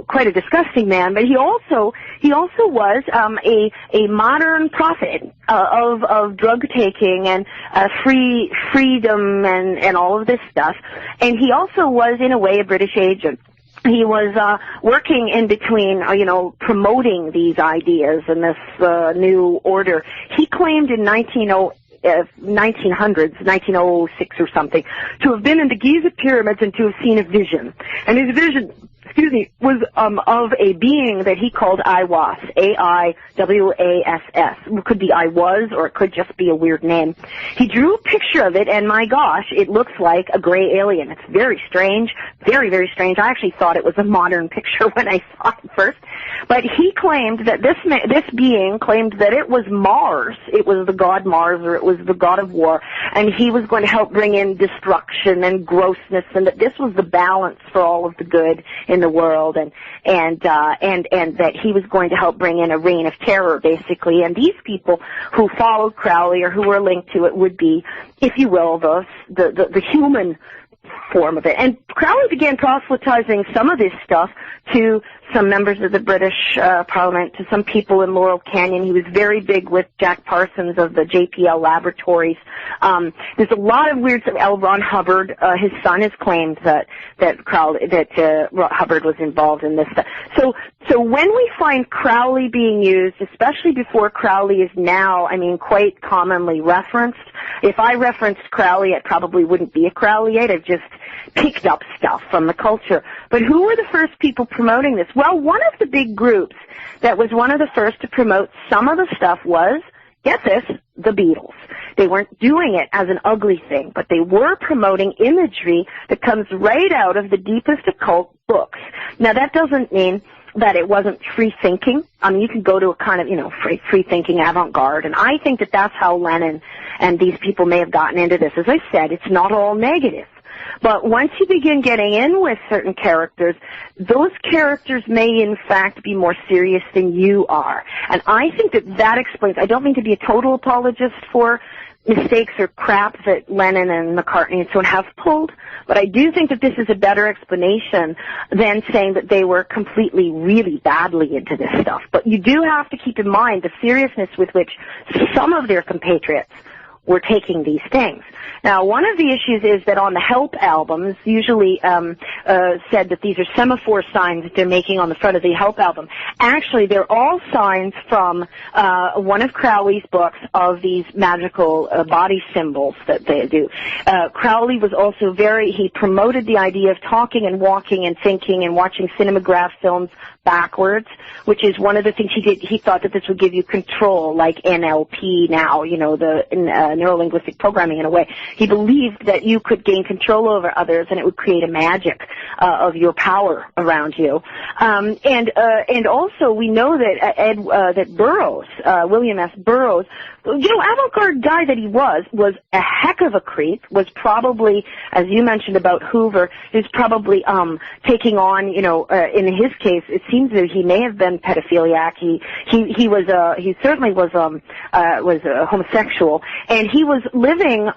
quite a disgusting man, but he also was a modern prophet of drug taking and freedom and all of this stuff. And he also was, in a way, a British agent. He was working in between, promoting these ideas and this new order. He claimed in 1906 or something, to have been in the Giza pyramids and to have seen a vision. And his vision, was of a being that he called Aiwass, A-I-W-A-S-S. It could be I was, or it could just be a weird name. He drew a picture of it, and my gosh, it looks like a gray alien. It's very strange, very, very strange. I actually thought it was a modern picture when I saw it first. But he claimed that this being claimed that it was Mars. It was the god Mars, or it was the god of war, and he was going to help bring in destruction and grossness, and that this was the balance for all of the good in the world, and that he was going to help bring in a reign of terror, basically. And these people who followed Crowley or who were linked to it would be, if you will, the human form of it. And Crowley began proselytizing some of this stuff to some members of the British Parliament, to some people in Laurel Canyon. He was very big with Jack Parsons of the JPL Laboratories. There's a lot of weird stuff. L. Ron Hubbard, his son, has claimed that Hubbard was involved in this stuff. So when we find Crowley being used, especially before Crowley is now, quite commonly referenced. If I referenced Crowley, it probably wouldn't be a Crowleyite. I've just picked up stuff from the culture. But who were the first people promoting this? Well, one of the big groups that was one of the first to promote some of the stuff was, get this, the Beatles. They weren't doing it as an ugly thing, but they were promoting imagery that comes right out of the deepest occult books. Now, that doesn't mean that it wasn't free thinking. You can go to a kind of, free thinking avant-garde, and I think that that's how Lennon and these people may have gotten into this. As I said, it's not all negative. But once you begin getting in with certain characters, those characters may in fact be more serious than you are. And I think that explains, I don't mean to be a total apologist for mistakes or crap that Lennon and McCartney and so on have pulled, but I do think that this is a better explanation than saying that they were completely, really badly into this stuff. But you do have to keep in mind the seriousness with which some of their compatriots were taking these things. Now, one of the issues is that on the Help albums, usually said that these are semaphore signs that they're making on the front of the Help album. Actually, they're all signs from one of Crowley's books of these magical body symbols that they do. Crowley was also he promoted the idea of talking and walking and thinking and watching cinematograph films backwards, which is one of the things he did. He thought that this would give you control, like NLP now, the neuro-linguistic programming in a way. He believed that you could gain control over others and it would create a magic of your power around you. And also we know that that Burroughs, William S. Burroughs, avant-garde guy that he was a heck of a creep, was probably, as you mentioned about Hoover, is probably taking on, in his case, it seems that he may have been pedophiliac. He certainly was homosexual, and he was living,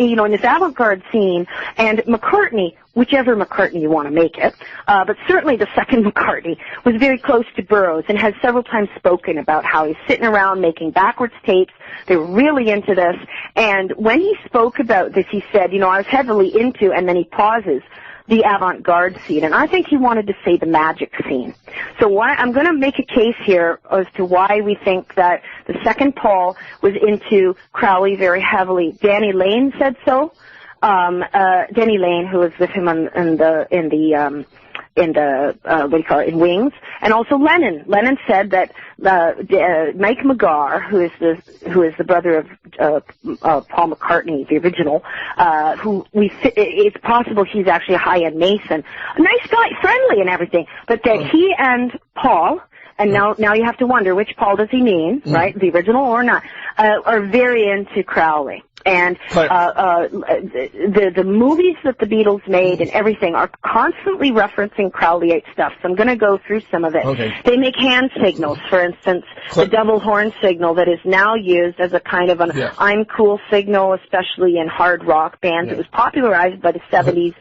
in this avant-garde scene, and McCartney, whichever McCartney you want to make it, but certainly the second McCartney was very close to Burroughs and has several times spoken about how he's sitting around making backwards tapes. They were really into this, and when he spoke about this, he said, I was heavily into, and then he pauses, the avant-garde scene, and I think he wanted to say the magic scene. So I'm going to make a case here as to why we think that the second Paul was into Crowley very heavily. Danny Lane said so. Denny Lane, who was with him in Wings, and also Lennon. Lennon said that Mike McGarr, who is the brother of Paul McCartney, the original, it's possible he's actually a high-end Mason, a nice guy, friendly and everything, but that he and Paul. And now you have to wonder, which Paul does he mean, right? The original or not? Are very into Crowley. And the movies that the Beatles made and everything are constantly referencing Crowleyite stuff. So I'm going to go through some of it. Okay. They make hand signals, for instance, the double horn signal that is now used as a kind of an I'm cool signal, especially in hard rock bands. Yeah. It was popularized by the 70s.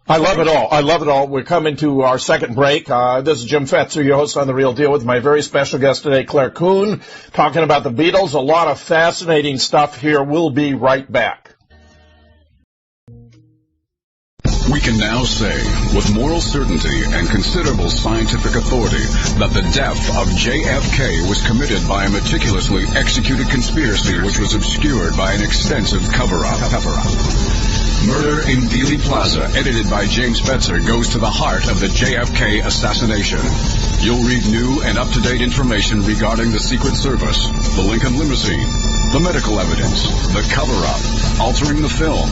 I love it all. I love it all. We're coming to our second break. This is Jim Fetzer, your host on The Real Deal, with my very special guest today, Clare Kuehn, talking about the Beatles. A lot of fascinating stuff here. We'll be right back. We can now say, with moral certainty and considerable scientific authority, that the death of JFK was committed by a meticulously executed conspiracy which was obscured by an extensive cover-up. Murder in Dealey Plaza, edited by James Fetzer, goes to the heart of the JFK assassination. You'll read new and up-to-date information regarding the Secret Service, the Lincoln limousine, the medical evidence, the cover-up, altering the film,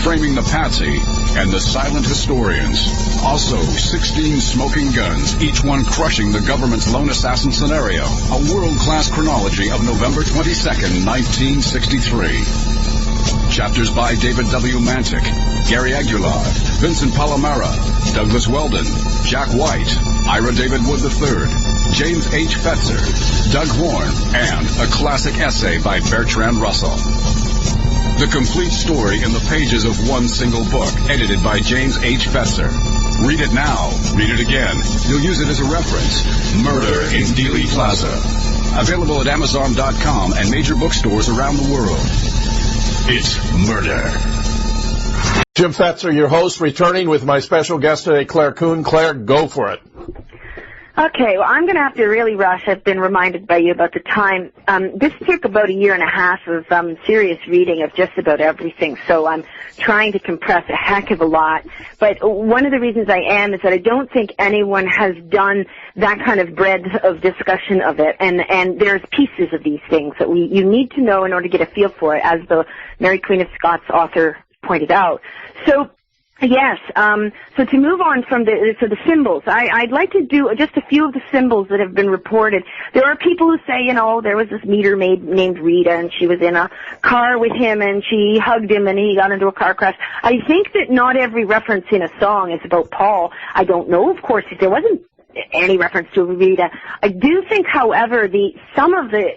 framing the patsy, and the silent historians. Also, 16 smoking guns, each one crushing the government's lone assassin scenario. A world-class chronology of November 22nd, 1963. Chapters by David W. Mantic, Gary Aguilar, Vincent Palomara, Douglas Weldon, Jack White, Ira David Wood III, James H. Fetzer, Doug Horn, and a classic essay by Bertrand Russell. The complete story in the pages of one single book, edited by James H. Fetzer. Read it now. Read it again. You'll use it as a reference. Murder in Dealey Plaza. Available at Amazon.com and major bookstores around the world. It's murder. Jim Fetzer, your host, returning with my special guest today, Clare Kuehn. Clare, go for it. Okay, well, I'm going to have to really rush. I've been reminded by you about the time. This took about a year and a half of serious reading of just about everything, so I'm trying to compress a heck of a lot. But one of the reasons I am is that I don't think anyone has done that kind of breadth of discussion of it, and there's pieces of these things that you need to know in order to get a feel for it, as the Mary Queen of Scots author pointed out. So, yes, so to move on from the symbols, I'd like to do just a few of the symbols that have been reported. There are people who say, there was this meter maid named Rita, and she was in a car with him, and she hugged him, and he got into a car crash. I think that not every reference in a song is about Paul. I don't know, of course, there wasn't any reference to Rita. I do think, however, some of the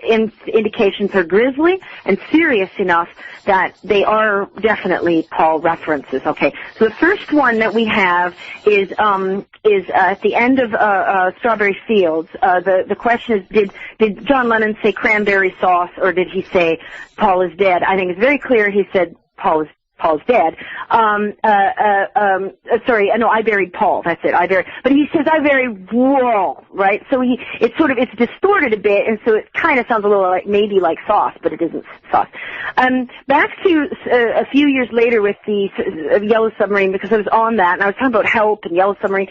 indications are grisly and serious enough that they are definitely Paul references. Okay, so the first one that we have is at the end of Strawberry Fields. The question is, did John Lennon say cranberry sauce, or did he say Paul is dead? I think it's very clear he said Paul's dead. Sorry, no, I buried Paul. That's it. But he says I buried Wall, right? So it's distorted a bit, and so it kind of sounds a little like maybe like sauce, but it isn't sauce. Back to a few years later with the Yellow Submarine, because I was on that, and I was talking about Help and Yellow Submarine.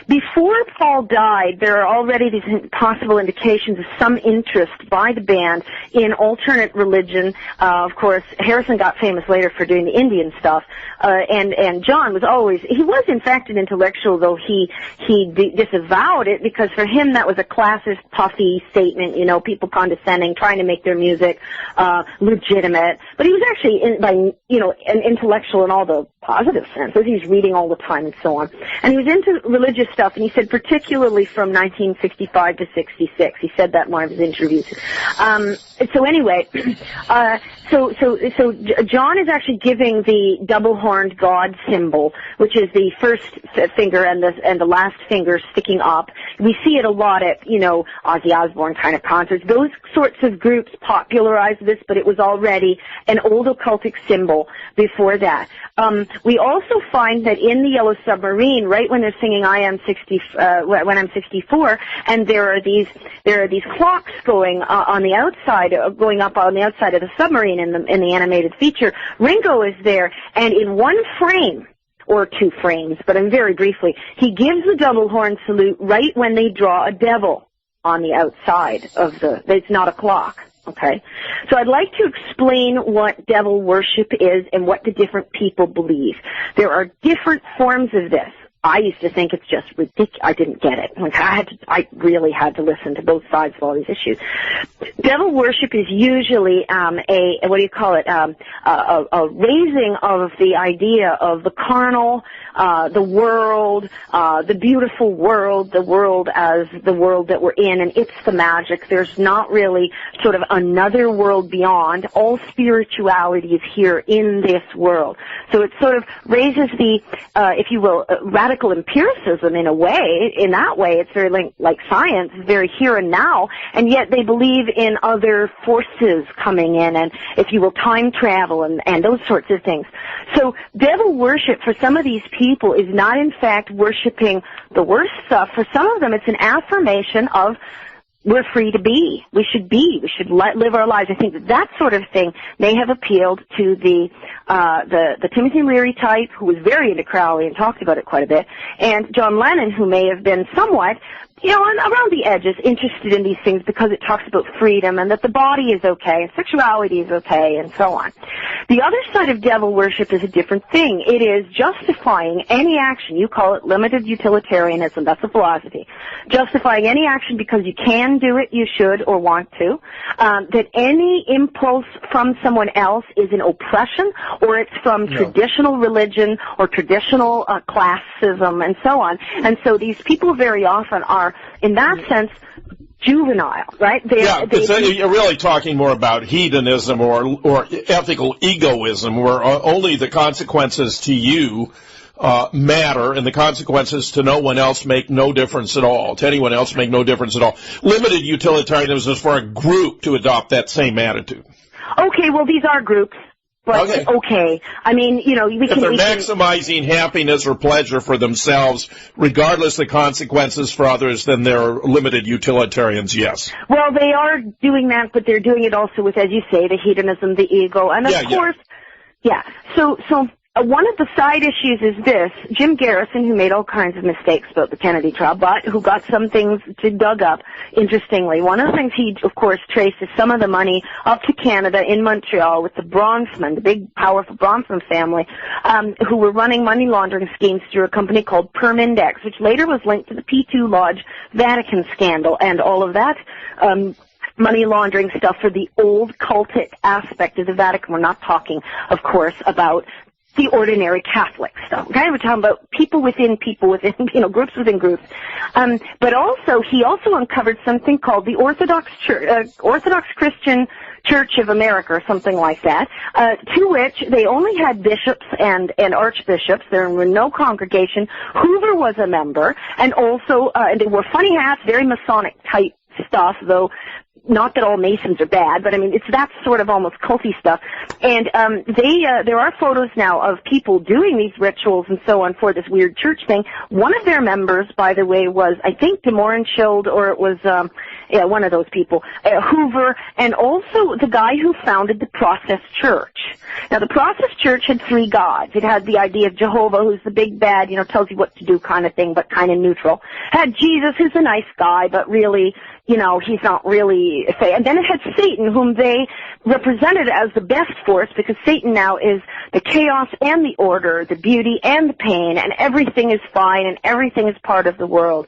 Before Paul died, there are already these possible indications of some interest by the band in alternate religion. Of course, Harrison got famous later for doing the Indian stuff, and John was in fact an intellectual, though he disavowed it, because for him that was a classist, puffy statement, people condescending, trying to make their music legitimate. But he was actually an intellectual in all the positive senses. He's reading all the time and so on. And he was into religious stuff, and he said particularly from 1965 to 66. He said that in one of his interviews. So anyway, so John is actually giving the double-horned God symbol, which is the first finger and the last finger sticking up. We see it a lot at, Ozzy Osbourne kind of concerts. Those sorts of groups popularized this, but it was already an old occultic symbol before that. We also find that in the Yellow Submarine, right when they're singing when I'm 64, and there are these clocks going on the outside, going up on the outside of the submarine in the animated feature. Ringo is there, and in one frame, or two frames, but very briefly, he gives the double horn salute right when they draw a devil on the outside of it's not a clock. Okay, so I'd like to explain what devil worship is and what the different people believe. There are different forms of this. I used to think it's just ridiculous. I didn't get it. I really had to listen to both sides of all these issues. Devil worship is usually a raising of the idea of the carnal, the world, the beautiful world, the world as the world that we're in, and it's the magic. There's not really sort of another world beyond. All spirituality is here in this world. So it sort of raises the, if you will, radical empiricism in a way. In that way, it's very like science, very here and now, and yet they believe in other forces coming in, and, if you will, time travel and those sorts of things. So devil worship for some of these people is not in fact worshiping the worst stuff. For some of them, it's an affirmation of we're free to be. We should live our lives. I think that sort of thing may have appealed to the Timothy Leary type, who was very into Crowley and talked about it quite a bit, and John Lennon, who may have been somewhat, around the edges, interested in these things because it talks about freedom and that the body is okay and sexuality is okay and so on. The other side of devil worship is a different thing. It is justifying any action. You call it limited utilitarianism. That's a philosophy. Justifying any action because you can do it, you should, or want to. That any impulse from someone else is an oppression, or it's from traditional religion or traditional classism and so on. And so these people very often are, in that sense, juvenile, right? You're really talking more about hedonism or ethical egoism, where only the consequences to you matter, and the consequences to no one else make no difference at all. To anyone else make no difference at all. Limited utilitarianism is for a group to adopt that same attitude. Okay, well, these are groups. But, okay. I mean, if they're maximizing happiness or pleasure for themselves, regardless of the consequences for others, then they're limited utilitarians, yes. Well, they are doing that, but they're doing it also with, as you say, the hedonism, the ego, and of course, So one of the side issues is this. Jim Garrison, who made all kinds of mistakes about the Kennedy trial, but who got some things dug up, interestingly. One of the things he, of course, traced is some of the money up to Canada in Montreal with the Bronfman, the big, powerful Bronfman family, who were running money laundering schemes through a company called Perm Index, which later was linked to the P2 Lodge Vatican scandal and all of that money laundering stuff for the old cultic aspect of the Vatican. We're not talking, of course, about the ordinary Catholic stuff. Kind of talking about people within, groups within groups. But also, he also uncovered something called the Orthodox Christian Church of America, or something like that, to which they only had bishops and archbishops. There were no congregation. Hoover was a member, and also they wore funny hats, very Masonic type stuff, though not that all Masons are bad, but I mean, it's that sort of almost culty stuff. And there are photos now of people doing these rituals and so on for this weird church thing. One of their members, by the way, was, I think, de Mohrenschildt, or it was one of those people, Hoover, and also the guy who founded the Process Church. Now, the Process Church had three gods. It had the idea of Jehovah, who's the big bad, tells you what to do kind of thing, but kind of neutral. Had Jesus, who's a nice guy, but really, he's not really, and then it had Satan, whom they represented as the best force, because Satan now is the chaos and the order, the beauty and the pain, and everything is fine and everything is part of the world.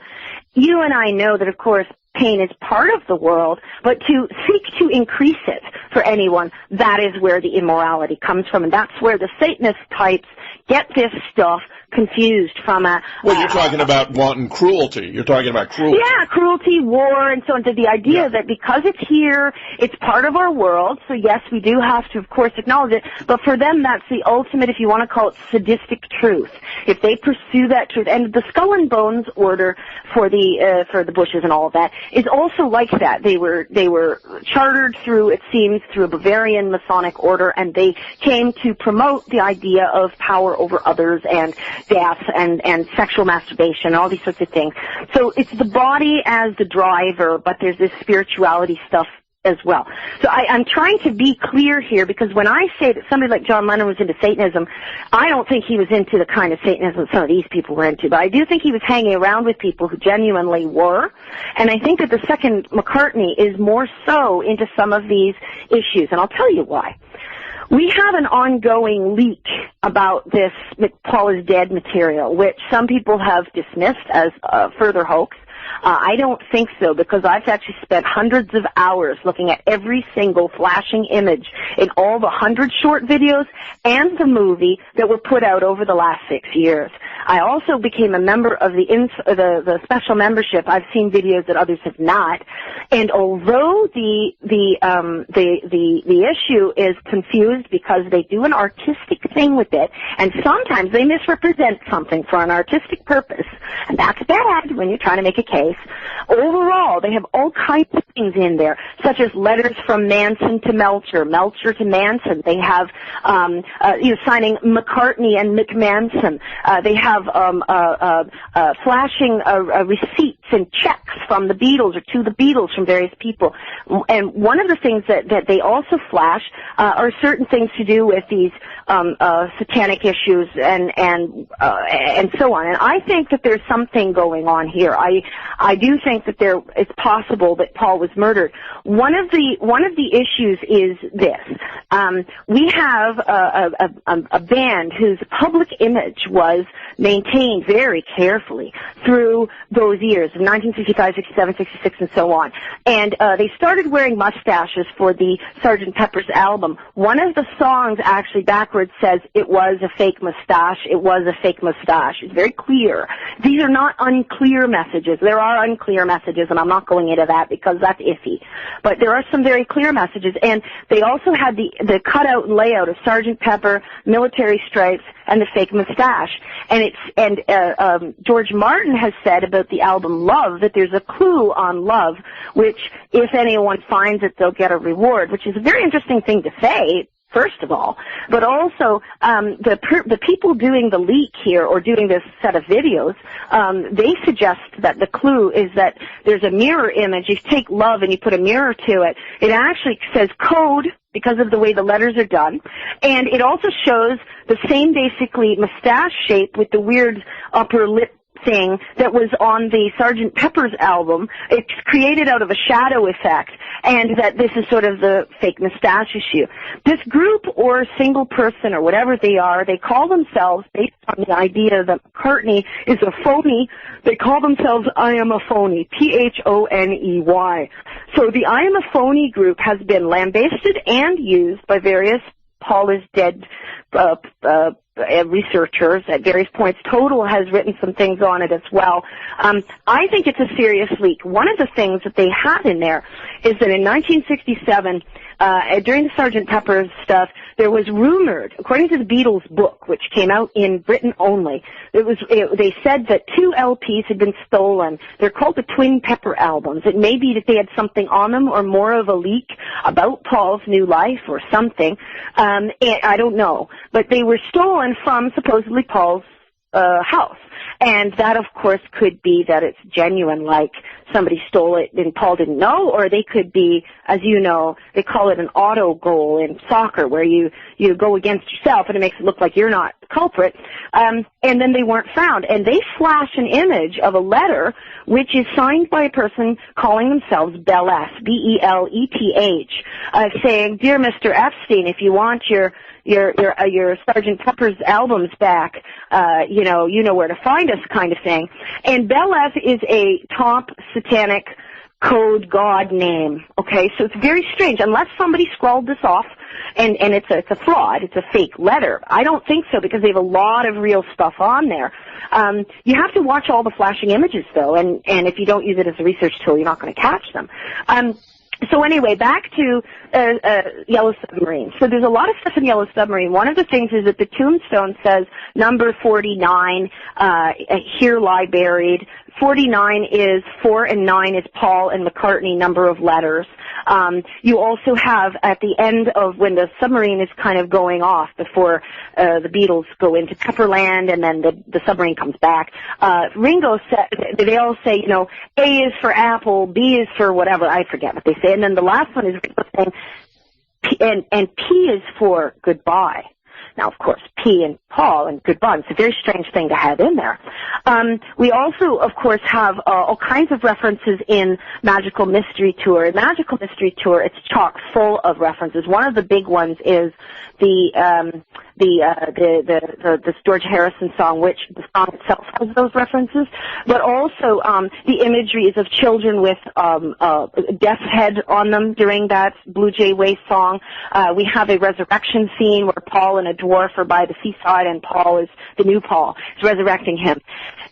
You and I know that, of course, pain is part of the world, but to seek to increase it for anyone, that is where the immorality comes from, and that's where the Satanist types get this stuff confused from a... Well, you're talking about wanton cruelty. You're talking about cruelty. Yeah, cruelty, war, and so on. The idea that because it's here, it's part of our world, so yes, we do have to, of course, acknowledge it, but for them, that's the ultimate, if you want to call it, sadistic truth. If they pursue that truth, and the Skull and Bones order for the Bushes and all of that is also like that. They were chartered through, it seems, through a Bavarian Masonic order, and they came to promote the idea of power over others and death and sexual masturbation, all these sorts of things. So it's the body as the driver, but there's this spirituality stuff as well. So I'm trying to be clear here, because when I say that somebody like John Lennon was into Satanism, I don't think he was into the kind of Satanism that some of these people were into, but I do think he was hanging around with people who genuinely were, and I think that the second McCartney is more so into some of these issues, and I'll tell you why. We have an ongoing leak about this Paul is dead material, which some people have dismissed as a further hoax. I don't think so, because I've actually spent hundreds of hours looking at every single flashing image in all the 100 short videos and the movie that were put out over the last 6 years. I also became a member of the special membership. I've seen videos that others have not, and although the issue is confused because they do an artistic thing with it, and sometimes they misrepresent something for an artistic purpose, and that's bad when you're trying to make a case. Overall, they have all kinds of things in there, such as letters from Manson to Melcher, Melcher to Manson. They have signing McCartney and McManson. They have flashing receipts and checks from the Beatles or to the Beatles from various people. And one of the things that they also flash are certain things to do with these satanic issues and so on. And I think that there's something going on here. I do think that it's possible that Paul was murdered. One of the issues is this. We have a band whose public image was maintained very carefully through those years, 1965, 67, 66, and so on. And they started wearing mustaches for the Sgt. Pepper's album. One of the songs actually backwards says, "It was a fake mustache, it was a fake mustache." It's very clear. These are not unclear messages. There are unclear messages, and I'm not going into that because that's iffy. But there are some very clear messages, and they also had the cutout and layout of Sgt. Pepper, military stripes, and the fake mustache. And George Martin has said about the album Love that there's a clue on Love, which if anyone finds it, they'll get a reward, which is a very interesting thing to say, first of all. But also, the people doing the leak here, or doing this set of videos, they suggest that the clue is that there's a mirror image. You take Love and you put a mirror to it. It actually says code, because of the way the letters are done. And it also shows the same basically mustache shape with the weird upper lip thing that was on the Sgt. Pepper's album. It's created out of a shadow effect, and that this is sort of the fake mustache issue. This group or single person or whatever they are, they call themselves, based on the idea that McCartney is a phony, they call themselves I Am a Phony, Phoney. So the I Am a Phony group has been lambasted and used by various Paul is dead researchers at various points. Total has written some things on it as well. I think it's a serious leak. One of the things that they had in there is that in 1967, during the Sgt. Pepper's stuff, there was rumored, according to the Beatles book, which came out in Britain only, they said that 2 LPs had been stolen. They're called the Twin Pepper albums. It may be that they had something on them or more of a leak about Paul's new life or something. I don't know. But they were stolen from supposedly Paul's house. And that, of course, could be that it's genuine, like somebody stole it and Paul didn't know, or they could be, as you know, they call it an auto goal in soccer, where you go against yourself and it makes it look like you're not the culprit. And then they weren't found. And they flash an image of a letter which is signed by a person calling themselves Beleth, B-E-L-E-T-H, saying, "Dear Mr. Epstein, if you want your Sgt. Pepper's albums back, you know where to find us," kind of thing. And Beleth is a top satanic code god name. Okay, so it's very strange. Unless somebody scrawled this off, and it's a fraud, it's a fake letter. I don't think so, because they have a lot of real stuff on there. You have to watch all the flashing images though, and if you don't use it as a research tool, you're not going to catch them. So anyway, back to Yellow Submarine. So there's a lot of stuff in Yellow Submarine. One of the things is that the tombstone says number 49, here lie buried. 49 is 4 and 9 is Paul and McCartney number of letters. You also have at the end of when the submarine is kind of going off before the Beatles go into Pepperland and then the submarine comes back. Ringo said, they all say, A is for apple, B is for whatever, I forget what they say. And then the last one is Ringo saying, and P is for goodbye. Now, of course, P and Paul and goodbye. It's a very strange thing to have in there. We also, of course, have all kinds of references in Magical Mystery Tour. Magical Mystery Tour, it's chock full of references. One of the big ones is the George Harrison song, which the song itself has those references, but also the imageries of children with death's head on them during that Blue Jay Way song. We have a resurrection scene where Paul and a dwarf are by the seaside, and Paul is the new Paul, is resurrecting him.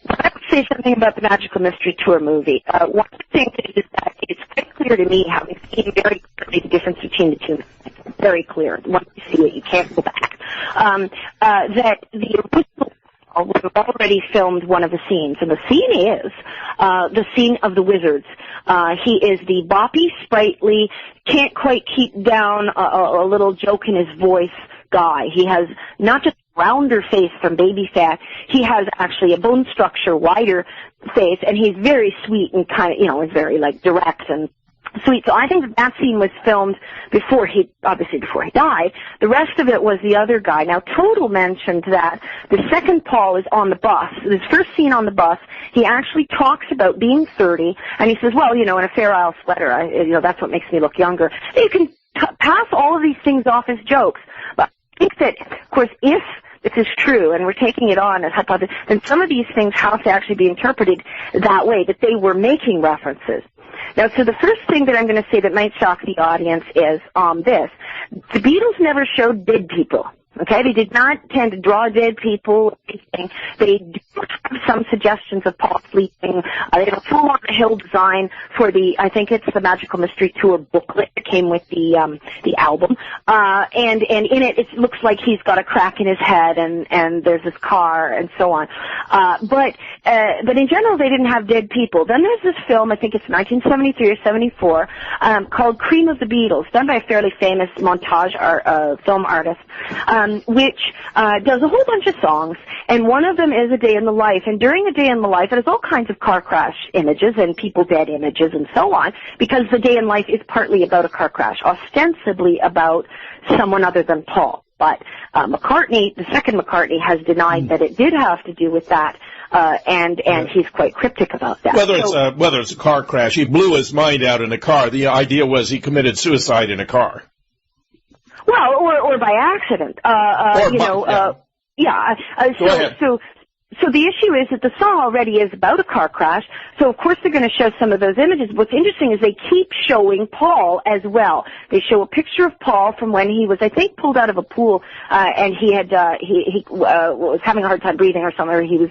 I would say something about the Magical Mystery Tour movie. One thing is that it's quite clear to me, having seen very clearly the difference between the two. It's very clear. Once you see it, you can't go back. That the original would have already filmed one of the scenes, and the scene is the scene of the wizards. He is the boppy, sprightly, can't quite keep down a little joke in his voice guy. He has not just a rounder face from baby fat, he has actually a bone structure, wider face, and he's very sweet and kind of, is very direct and sweet. So I think that scene was filmed before he died. The rest of it was the other guy. Now, Total mentioned that the second Paul is on the bus. His first scene on the bus, he actually talks about being 30, and he says, well, in a Fair Isle sweater, that's what makes me look younger. You can pass all of these things off as jokes, but I think that, of course, if this is true, and we're taking it on as hypothesis, then some of these things have to actually be interpreted that way, that they were making references. Now, so the first thing that I'm going to say that might shock the audience is this. The Beatles never showed dead people. Okay, they did not tend to draw dead people. They do have some suggestions of Paul sleeping. They have a full on hill design for I think it's the Magical Mystery Tour booklet that came with the album. And in it looks like he's got a crack in his head and there's this car and so on. But in general, they didn't have dead people. Then there's this film, I think it's 1973 or 74, called Cream of the Beatles, done by a fairly famous montage film artist. Which does a whole bunch of songs, and one of them is A Day in the Life. And during A Day in the Life, it has all kinds of car crash images and people dead images and so on, because The Day in Life is partly about a car crash, ostensibly about someone other than Paul. But McCartney, the second McCartney, has denied that it did have to do with that, and he's quite cryptic about that. Whether it's a car crash, he blew his mind out in a car. The idea was he committed suicide in a car. Well, or by accident, Go ahead. So So the issue is that the song already is about a car crash, so of course they're going to show some of those images. What's interesting is they keep showing Paul as well. They show a picture of Paul from when he was, I think, pulled out of a pool, and he had he was having a hard time breathing or something, or he was,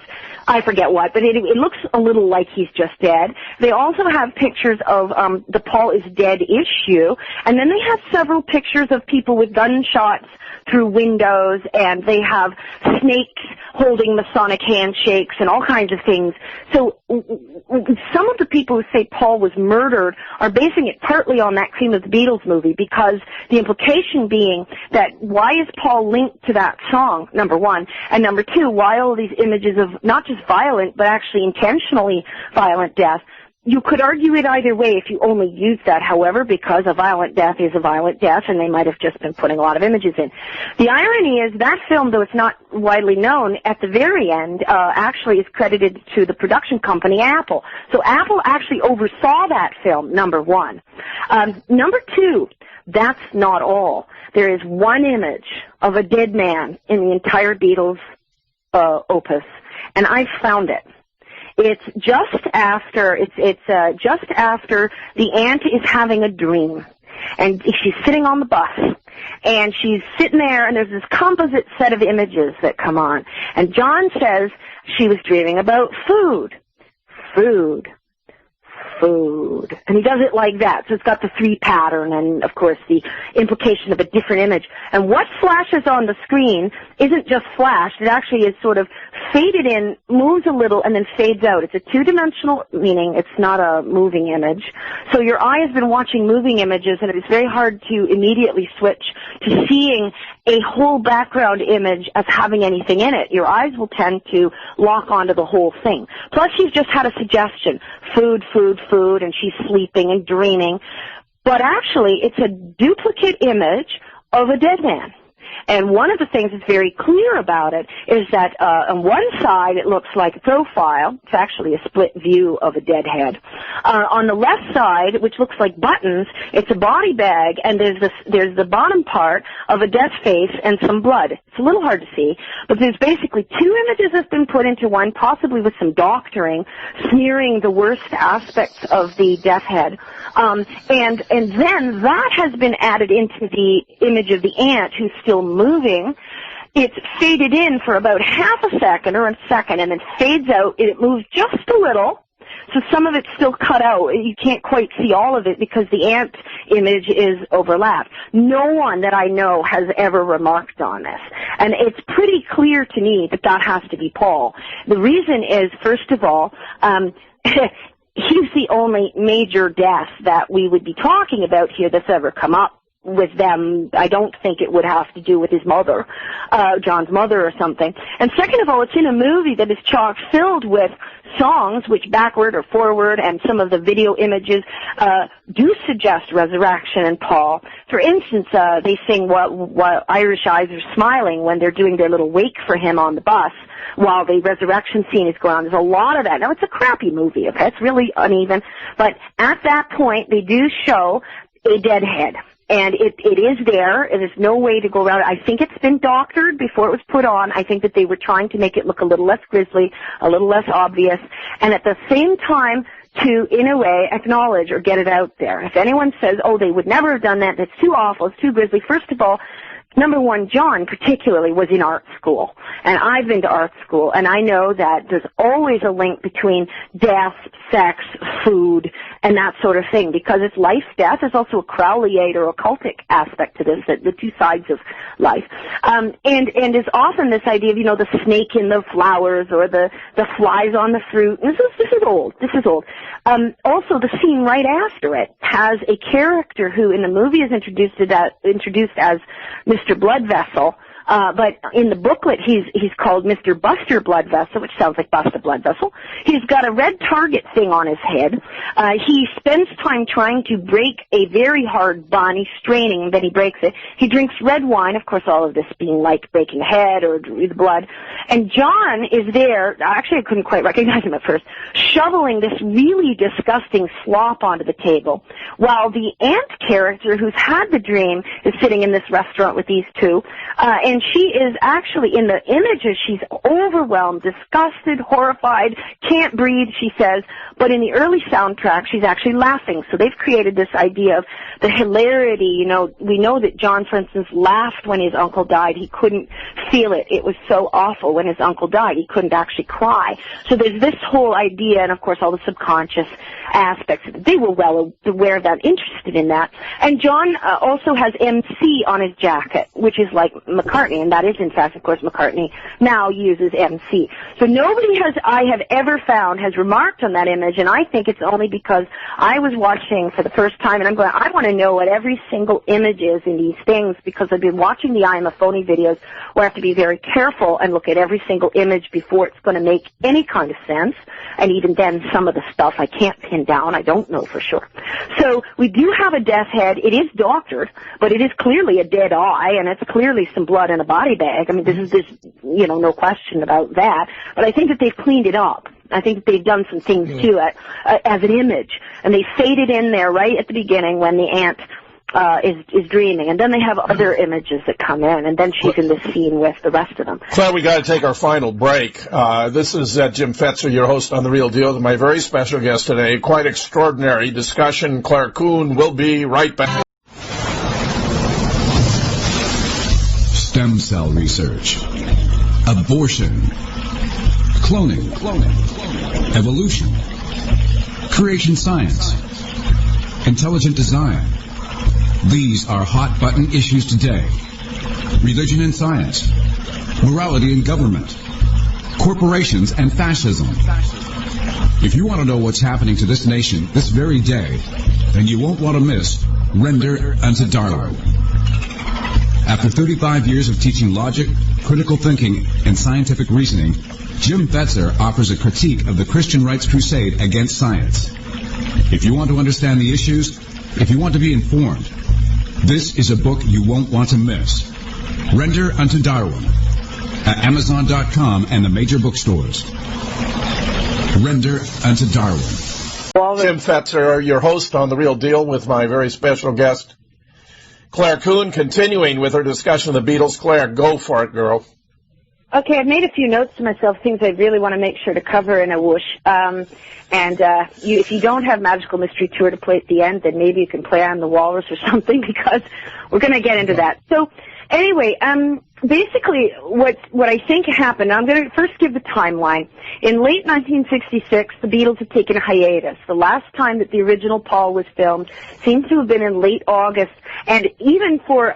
I forget what, but it looks a little like he's just dead. They also have pictures of the Paul is dead issue, and then they have several pictures of people with gunshots through windows, and they have snakes holding Masonic handshakes and all kinds of things. So some of the people who say Paul was murdered are basing it partly on that Cream of the Beatles movie, because the implication being that why is Paul linked to that song, number one, and number two, why all these images of not just violent but actually intentionally violent death? You could argue it either way if you only use that, however, because a violent death is a violent death, and they might have just been putting a lot of images in. The irony is that film, though it's not widely known, at the very end actually is credited to the production company Apple. So Apple actually oversaw that film, number one. Number two, that's not all. There is one image of a dead man in the entire Beatles opus, and I found it. It's just after just after the aunt is having a dream, and she's sitting on the bus, and she's sitting there, and there's this composite set of images that come on, and John says she was dreaming about food, and he does it like that. So it's got the three pattern and, of course, the implication of a different image. And what flashes on the screen isn't just flashed. It actually is sort of faded in, moves a little, and then fades out. It's a two-dimensional, meaning it's not a moving image. So your eye has been watching moving images, and it's very hard to immediately switch to seeing a whole background image as having anything in it. Your eyes will tend to lock onto the whole thing. Plus, you've just had a suggestion, food, and she's sleeping and dreaming. But actually, it's a duplicate image of a dead man. And one of the things that's very clear about it is that on one side it looks like a profile. It's actually a split view of a dead head. On the left side, which looks like buttons, it's a body bag, and there's the bottom part of a death face and some blood. It's a little hard to see, but there's basically two images that's been put into one, possibly with some doctoring, smearing the worst aspects of the death head. And then that has been added into the image of the aunt who's still moving. It's faded in for about half a second or a second, and then fades out. It moves just a little, so some of it's still cut out. You can't quite see all of it because the ant image is overlapped. No one that I know has ever remarked on this, and it's pretty clear to me that that has to be Paul. The reason is, first of all, he's the only major death that we would be talking about here that's ever come up with them. I don't think it would have to do with his mother, John's mother or something. And second of all, it's in a movie that is chock filled with songs which backward or forward, and some of the video images do suggest resurrection and Paul. For instance, they sing while Irish Eyes Are Smiling when they're doing their little wake for him on the bus while the resurrection scene is going on. There's a lot of that. Now, it's a crappy movie, okay? It's really uneven. But at that point, they do show a dead head. And it is there. There's no way to go around it. I think it's been doctored before it was put on. I think that they were trying to make it look a little less grisly, a little less obvious, and at the same time to, in a way, acknowledge or get it out there. If anyone says, oh, they would never have done that, that's too awful, it's too grisly, first of all, number one, John particularly was in art school, and I've been to art school, and I know that there's always a link between death, sex, food, and that sort of thing, because it's life, death. There's also a Crowleyite or occultic aspect to this, the two sides of life. And there's often this idea of, the snake in the flowers or the flies on the fruit. And this is old. Also, the scene right after it has a character who in the movie is introduced as Mr. Blood Vessel, but in the booklet he's called Mr. Buster Blood Vessel, which sounds like Bust a Blood Vessel. He's got a red target thing on his head. He spends time trying to break a very hard bun. He's straining, then he breaks it. He drinks red wine, of course, all of this being like breaking the head or the blood. And John is there, actually I couldn't quite recognize him at first, shoveling this really disgusting slop onto the table, while the aunt character who's had the dream is sitting in this restaurant with these two, and And she is actually, in the images, she's overwhelmed, disgusted, horrified, can't breathe, she says. But in the early soundtrack, she's actually laughing. So they've created this idea of the hilarity. You know, we know that John, for instance, laughed when his uncle died. He couldn't feel it. It was so awful when his uncle died. He couldn't actually cry. So there's this whole idea, and of course all the subconscious aspects. They were well aware of that, interested in that. And John also has MC on his jacket, which is like McCartney, and that is in fact, of course, McCartney now uses MC. So nobody I have ever found has remarked on that image, and I think it's only because I was watching for the first time, and I'm going, I want to know what every single image is in these things, because I've been watching the I Am a Phony videos where I have to be very careful and look at every single image before it's going to make any kind of sense, and even then some of the stuff I can't pin down, I don't know for sure. So we do have a death head. It is doctored, but it is clearly a dead eye, and it's clearly some blood in a body bag. I mean, there's no question about that. But I think that they've cleaned it up. I think that they've done some things to it as an image, and they faded in there right at the beginning when the aunt is dreaming, and then they have other images that come in, and then she's in the scene with the rest of them. Claire, we got to take our final break. This is Jim Fetzer, your host on The Real Deal, with my very special guest today. Quite extraordinary discussion. Clare Kuehn will be right back. Stem cell research, abortion, cloning, evolution, creation science, intelligent design. These are hot-button issues today. Religion and science, morality and government, corporations and fascism. If you want to know what's happening to this nation this very day, then you won't want to miss Render Unto Darwin. After 35 years of teaching logic, critical thinking, and scientific reasoning, Jim Fetzer offers a critique of the Christian rights crusade against science. If you want to understand the issues, if you want to be informed, this is a book you won't want to miss. Render Unto Darwin at Amazon.com and the major bookstores. Render Unto Darwin. Jim Fetzer, your host on The Real Deal, with my very special guest, Clare Kuehn, continuing with her discussion of the Beatles. Claire, go for it, girl. Okay, I've made a few notes to myself, things I really want to make sure to cover in a whoosh. If you don't have Magical Mystery Tour to play at the end, then maybe you can play on the Walrus or something, because we're going to get into that. So, anyway, basically, what I think happened, I'm going to first give the timeline. In late 1966, the Beatles had taken a hiatus. The last time that the original Paul was filmed seems to have been in late August, and even for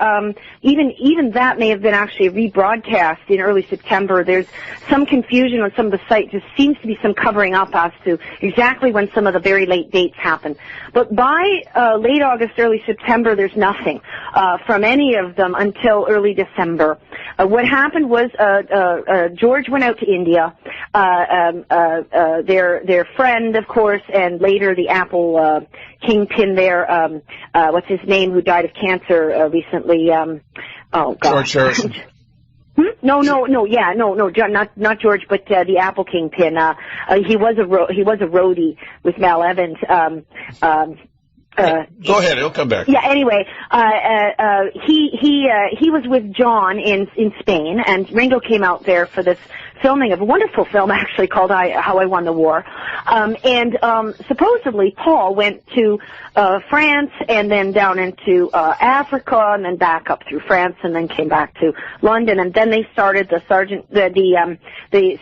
even that may have been actually rebroadcast in early September. There's some confusion on some of the sites. There seems to be some covering up as to exactly when some of the very late dates happened. But by late August, early September, there's nothing from any of them until early December. What happened was George went out to India. Their friend, of course, and later the Apple kingpin there, what's his name, who died of cancer recently? George Harrison. No, not George, but the Apple kingpin. He was a roadie with Mel Evans. Go ahead, it'll come back. Yeah, anyway, he was with John in Spain, and Ringo came out there for this filming of a wonderful film, actually, called How I Won the War. Supposedly Paul went to France, and then down into Africa, and then back up through France, and then came back to London, and then they started the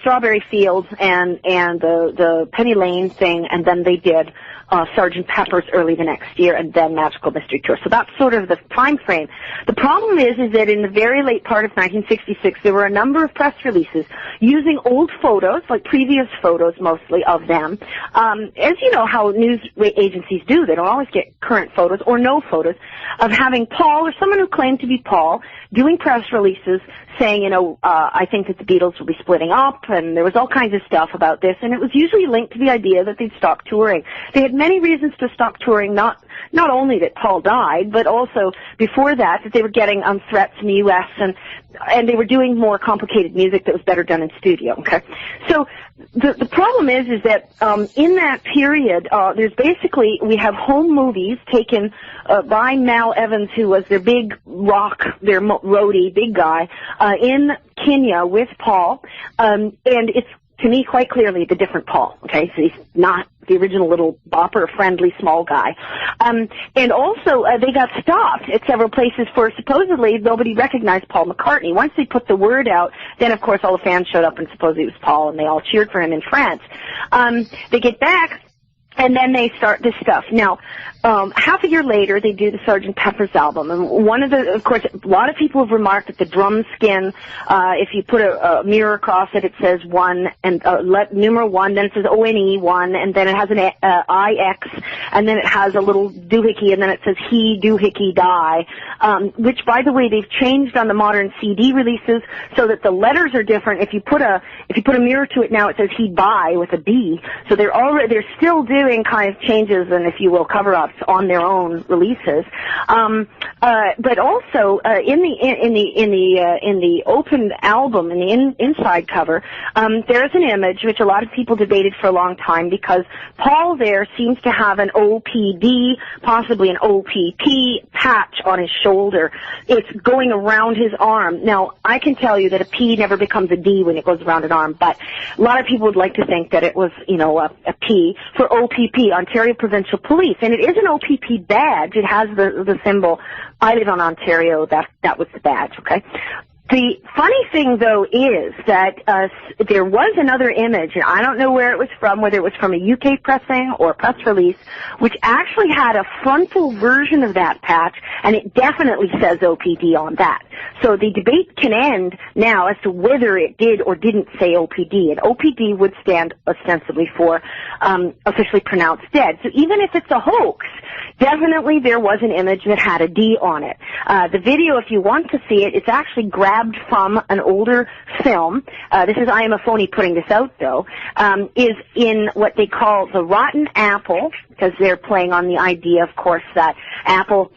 Strawberry Fields and the Penny Lane thing, and then they did Sgt. Pepper's early the next year, and then Magical Mystery Tour. So that's sort of the time frame. The problem is that in the very late part of 1966, there were a number of press releases using old photos, like previous photos mostly of them. As you know how news agencies do, they don't always get current photos or no photos of having Paul or someone who claimed to be Paul doing press releases saying, I think that the Beatles will be splitting up, and there was all kinds of stuff about this, and it was usually linked to the idea that they'd stop touring. They had many reasons to stop touring, not only that Paul died, but also before that they were getting threats in the U.S. and they were doing more complicated music that was better done in studio, okay? So the problem is that in that period, there's basically, we have home movies taken by Mal Evans, who was their big rock, their roadie, big guy, in Kenya with Paul, and it's, to me, quite clearly the different Paul, okay? So he's not the original little bopper, friendly, small guy. And also, they got stopped at several places for supposedly nobody recognized Paul McCartney. Once they put the word out, then, of course, all the fans showed up and supposedly it was Paul, and they all cheered for him in France. They get back, and then they start this stuff. Now, half a year later, they do the Sgt. Pepper's album. And of course, a lot of people have remarked that the drum skin, if you put a mirror across it, it says 1, and numeral 1, then it says ONE 1, and then it has an IX, and then it has a little doohickey, and then it says he, doohickey, die, which, by the way, they've changed on the modern CD releases so that the letters are different. If you put a mirror to it now, it says he buy with a B. So they're still doing kind of changes and, if you will, cover-ups on their own releases, but also in the open album, in the inside cover, there's an image which a lot of people debated for a long time, because Paul there seems to have an OPD, possibly an OPP patch on his shoulder. It's going around his arm. Now, I can tell you that a P never becomes a D when it goes around an arm, but a lot of people would like to think that it was, a P for OPP, Ontario Provincial Police, and it is an OPP badge. It has the symbol. I live on Ontario. That was the badge, okay? The funny thing, though, is that there was another image, and I don't know where it was from, whether it was from a UK pressing or a press release, which actually had a frontal version of that patch, and it definitely says OPD on that. So the debate can end now as to whether it did or didn't say OPD, and OPD would stand ostensibly for officially pronounced dead. So even if it's a hoax, definitely there was an image that had a D on it. The video, if you want to see it, it's actually grabbed from an older film. This is I Am a Phony putting this out, though, is in what they call the Rotten Apple, because they're playing on the idea, of course, that Apple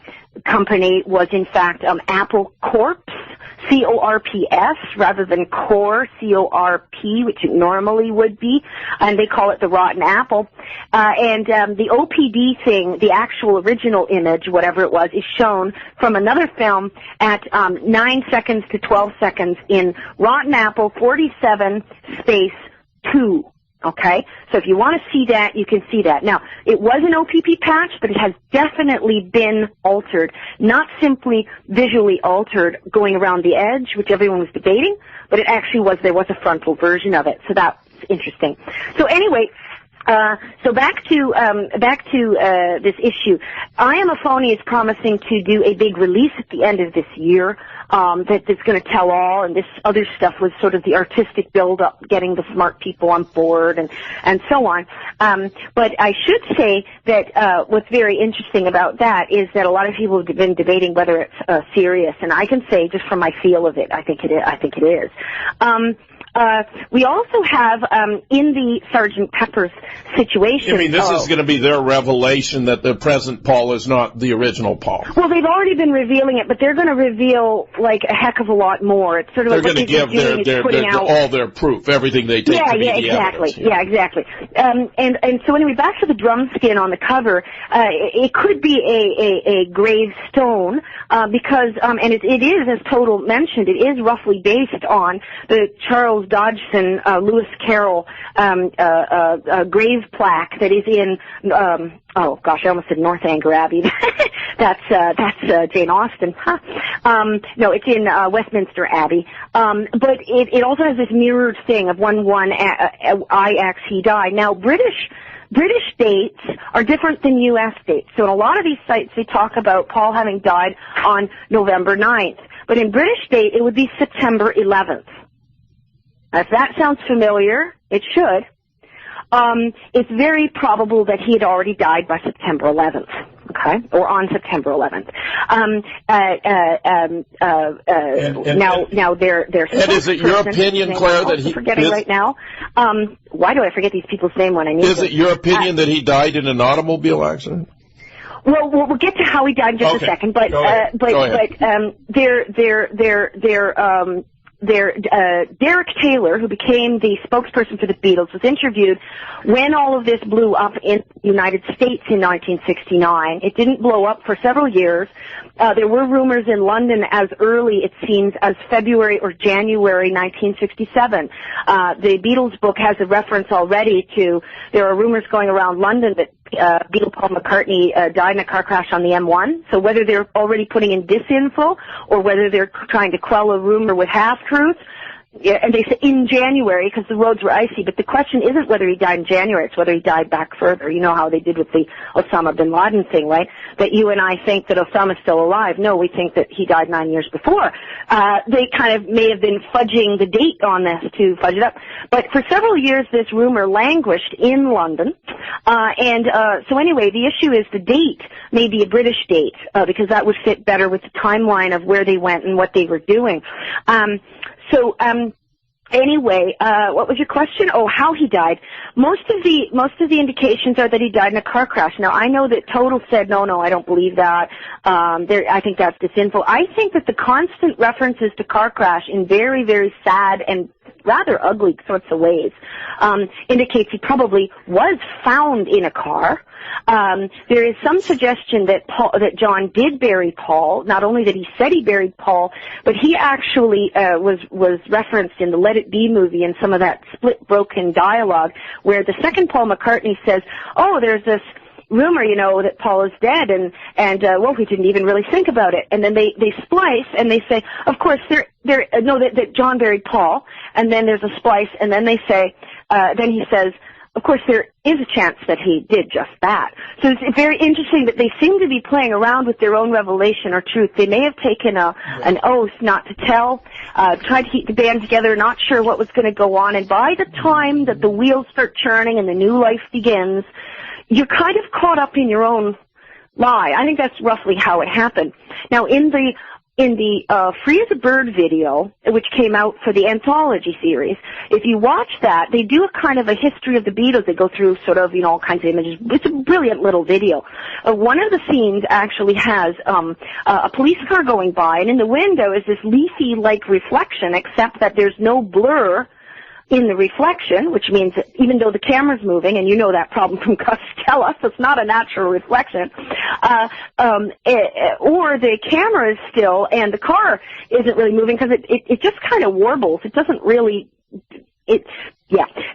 company was, in fact, Apple Corps, C-O-R-P-S, rather than Core, C-O-R-P, which it normally would be, and they call it the Rotten Apple. And the OPD thing, the actual original image, whatever it was, is shown from another film at 9 seconds to 12 seconds in Rotten Apple 47 space 2. Okay, so if you want to see that, you can see that. Now, it was an OPP patch, but it has definitely been altered. Not simply visually altered going around the edge, which everyone was debating, but it actually was, there was a frontal version of it. So that's interesting. So anyway, so back to this issue. I Am a Phony is promising to do a big release at the end of this year that's going to tell all, and this other stuff was sort of the artistic build-up, getting the smart people on board and so on. But I should say that what's very interesting about that is that a lot of people have been debating whether it's serious, and I can say just from my feel of it, I think it is. We also have, in the Sgt. Pepper's situation... I mean, this is going to be their revelation that the present Paul is not the original Paul. Well, they've already been revealing it, but they're going to reveal, like, a heck of a lot more. It's sort of they're like going to give all their proof, everything they take to be the evidence. Yeah, exactly. And so anyway, back to the drum skin on the cover, it could be a gravestone, because, and it is, as Total mentioned, it is roughly based on the Charles Dodgson, Lewis Carroll grave plaque that is in, oh gosh, I almost said Northanger Abbey. that's Jane Austen. Huh? No, it's in Westminster Abbey. But it also has this mirrored thing of 1-1 IX he died. Now, British dates are different than U.S. dates. So in a lot of these sites, they talk about Paul having died on November 9th. But in British date, it would be September 11th. If that sounds familiar, it should. It's very probable that he had already died by September 11th. Okay, or on September 11th. Now their and is it your opinion, Claire, that he forgetting right now? Why do I forget these people's name when I need Is it your opinion that he died in an automobile accident? Well, we'll get to how he died in just a second, but Derek Taylor, who became the spokesperson for the Beatles, was interviewed when all of this blew up in the United States in 1969. It didn't blow up for several years. There were rumors in London as early, it seems, as February or January 1967. The Beatles book has a reference already to, there are rumors going around London that Beatle Paul McCartney died in a car crash on the M1. So whether they're already putting in disinfo or whether they're trying to quell a rumor with half-truths, and they say in January because the roads were icy, but the question isn't whether he died in January, it's whether he died back further. You know how they did with the Osama bin Laden thing, right? That you and I think that Osama's still alive. No, we think that he died 9 years before. They kind of may have been fudging the date on this to fudge it up. But for several years, this rumor languished in London. So anyway, the issue is the date may be a British date, because that would fit better with the timeline of where they went and what they were doing. Anyway, what was your question? Oh, how he died. Most of the indications are that he died in a car crash. Now, I know that Total said, no, I don't believe that. I think that's disinfo. I think that the constant references to car crash in very, very sad and rather ugly sorts of ways indicates he probably was found in a car. There is some suggestion that John did bury Paul. Not only that he said he buried Paul, but he actually was referenced in the Let It Be movie in some of that split, broken dialogue where the second Paul McCartney says, "Oh, there's this rumor, that Paul is dead," and we didn't even really think about it. And then they splice and they say, of course, that John buried Paul, and then there's a splice, and then they say, then he says, of course, there is a chance that he did just that. So it's very interesting that they seem to be playing around with their own revelation or truth. They may have taken an oath not to tell, tried to keep the band together, not sure what was going to go on. And by the time that the wheels start churning and the new life begins, you're kind of caught up in your own lie. I think that's roughly how it happened. Now, in the Free as a Bird video, which came out for the anthology series, if you watch that, they do a kind of a history of the Beatles. They go through sort of, all kinds of images. It's a brilliant little video. One of the scenes actually has a police car going by, and in the window is this leafy-like reflection, except that there's no blur in the reflection, which means that even though the camera's moving, and you know that problem from Costello, so it's not a natural reflection, or the camera is still and the car isn't really moving because it just kind of warbles. It doesn't really,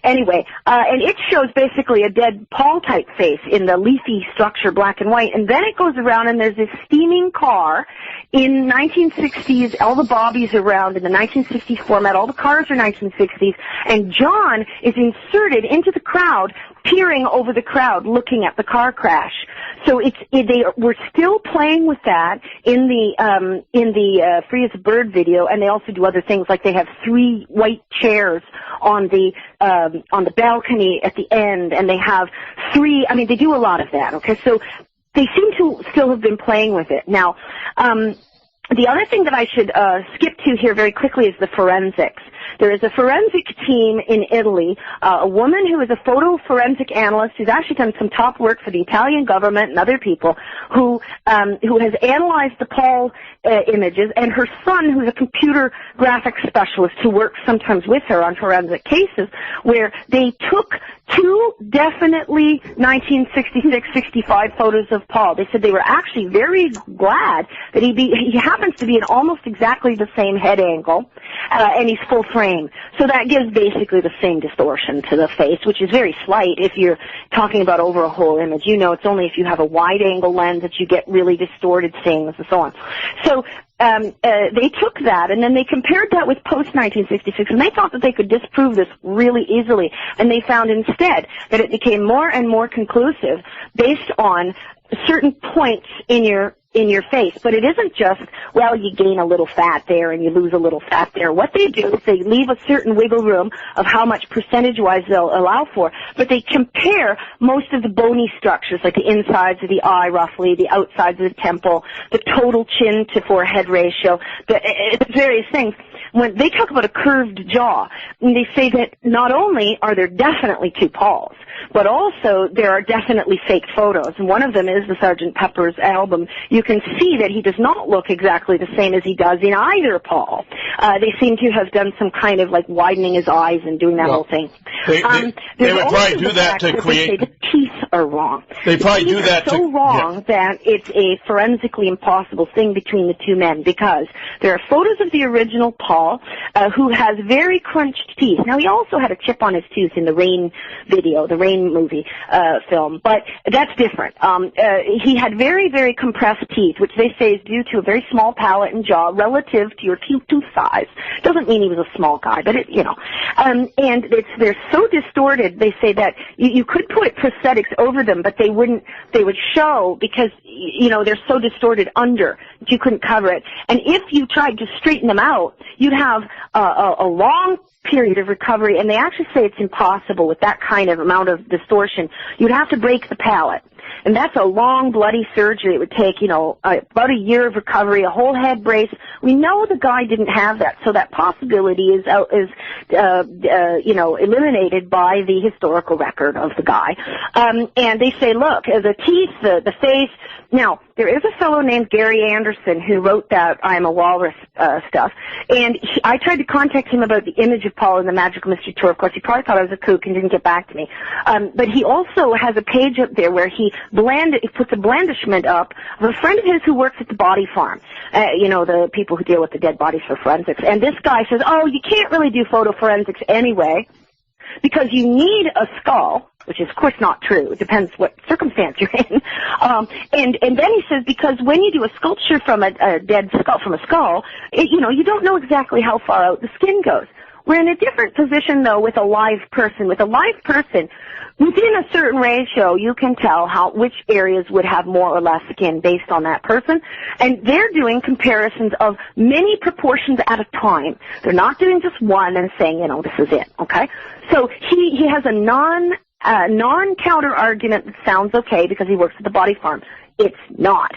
Anyway, and it shows basically a dead Paul-type face in the leafy structure, black and white, and then it goes around and there's this steaming car in 1960s, all the bobbies around in the 1960s format, all the cars are 1960s, and John is inserted into the crowd, peering over the crowd, looking at the car crash. So they were still playing with that in the Free as a Bird video, and they also do other things, like they have 3 white chairs on the balcony at the end, and they have 3. I mean, they do a lot of that. Okay, so they seem to still have been playing with it. Now, the other thing that I should skip to here very quickly is the forensics. There is a forensic team in Italy, a woman who is a photo forensic analyst who's actually done some top work for the Italian government and other people, who has analyzed the Paul images, and her son, who's a computer graphics specialist who works sometimes with her on forensic cases, where they took 2 definitely 1966-65 photos of Paul. They said they were actually very glad that he happens to be in almost exactly the same head angle, and he's full frame. So that gives basically the same distortion to the face, which is very slight if you're talking about over a whole image. It's only if you have a wide angle lens that you get really distorted things and so on. So they took that, and then they compared that with post-1966, and they thought that they could disprove this really easily. And they found instead that it became more and more conclusive based on certain points in your in your face. But it isn't just, well, you gain a little fat there and you lose a little fat there. What they do is they leave a certain wiggle room of how much percentage-wise they'll allow for, but they compare most of the bony structures, like the insides of the eye roughly, the outsides of the temple, the total chin to forehead ratio, the various things. When they talk about a curved jaw, and they say that not only are there definitely two Pauls, but also there are definitely fake photos. And one of them is the Sgt. Pepper's album. You can see that he does not look exactly the same as he does in either Paul. They seem to have done some kind of like widening his eyes and doing that whole thing. They would probably do that to create... The teeth are wrong. They probably do that so wrong that it's a forensically impossible thing between the two men, because there are photos of the original Paul who has very crunched teeth. Now, he also had a chip on his tooth in the Rain video, the Rain movie film, but that's different. He had very, very compressed teeth, which they say is due to a very small palate and jaw relative to your tooth size. Doesn't mean he was a small guy, but and they're so distorted. They say that you could put prosthetics over them, but they would show, because they're so distorted under that you couldn't cover it. And if you tried to straighten them out, you'd have a long period of recovery, and they actually say it's impossible with that kind of amount of distortion. You'd have to break the palate. And that's a long, bloody surgery. It would take, about a year of recovery, a whole head brace. We know the guy didn't have that, so that possibility is eliminated by the historical record of the guy. And they say, look, the teeth, the face. Now, there is a fellow named Gary Anderson who wrote that I'm a Walrus stuff, and I tried to contact him about the image of Paul in the Magical Mystery Tour. Of course, he probably thought I was a kook and didn't get back to me. But he also has a page up there where he puts a blandishment up of a friend of his who works at the body farm, the people who deal with the dead bodies for forensics. And this guy says, oh, you can't really do photo forensics anyway, because you need a skull, which is, of course, not true. It depends what circumstance you're in. And then he says, because when you do a sculpture from a dead skull, from a skull, you don't know exactly how far out the skin goes. We're in a different position, though, with a live person. With a live person, within a certain ratio, you can tell which areas would have more or less skin based on that person. And they're doing comparisons of many proportions at a time. They're not doing just one and saying, this is it, okay? So he has a non-counter argument that sounds okay because he works at the body farm. It's not.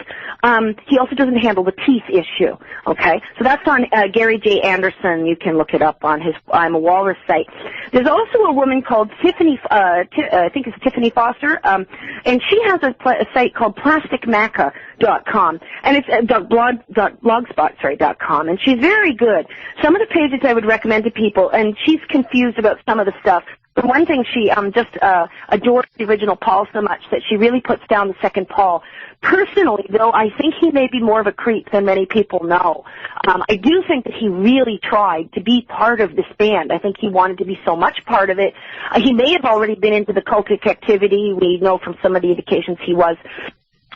He also doesn't handle the teeth issue, okay? So that's on Gary J. Anderson. You can look it up on his I'm a Walrus site. There's also a woman called Tiffany, I think it's Tiffany Foster, and she has a site called plasticmaca.com, and it's blogspot.com, and she's very good. Some of the pages I would recommend to people, and she's confused about some of the stuff. For one thing, she just adores the original Paul so much that she really puts down the second Paul. Personally, though, I think he may be more of a creep than many people know. I do think that he really tried to be part of this band. I think he wanted to be so much part of it. He may have already been into the cultic activity. We know from some of the indications he was.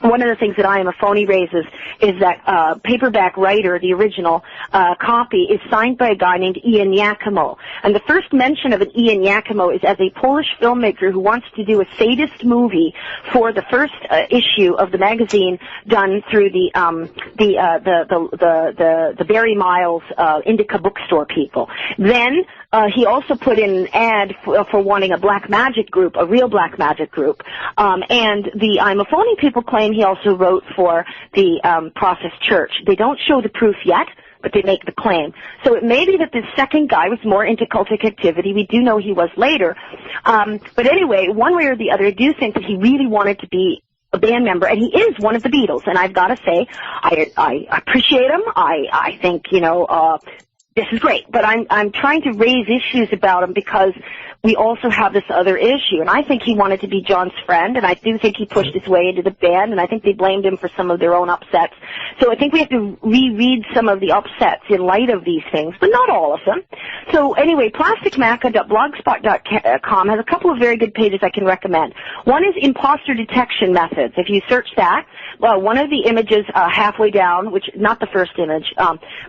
One of the things that I Am a Phony raises is that paperback writer, the original copy, is signed by a guy named Ian Yakimo. And the first mention of an Ian Yakimo is as a Polish filmmaker who wants to do a sadist movie for the first issue of the magazine done through the Barry Miles Indica bookstore people. Then he also put in an ad for wanting a black magic group, a real black magic group. And the I'm a Phony people claim he also wrote for the Process Church. They don't show the proof yet, but they make the claim. So it may be that this second guy was more into cultic activity. We do know he was later. But anyway, one way or the other, I do think that he really wanted to be a band member, and he is one of the Beatles. And I've got to say, I appreciate him. I think, this is great, but I'm trying to raise issues about him because we also have this other issue, and I think he wanted to be John's friend, and I do think he pushed his way into the band, and I think they blamed him for some of their own upsets. So I think we have to reread some of the upsets in light of these things, but not all of them. So anyway, plasticmaca.blogspot.com has a couple of very good pages I can recommend. One is imposter detection methods. If you search that, well, one of the images halfway down, which not the first image,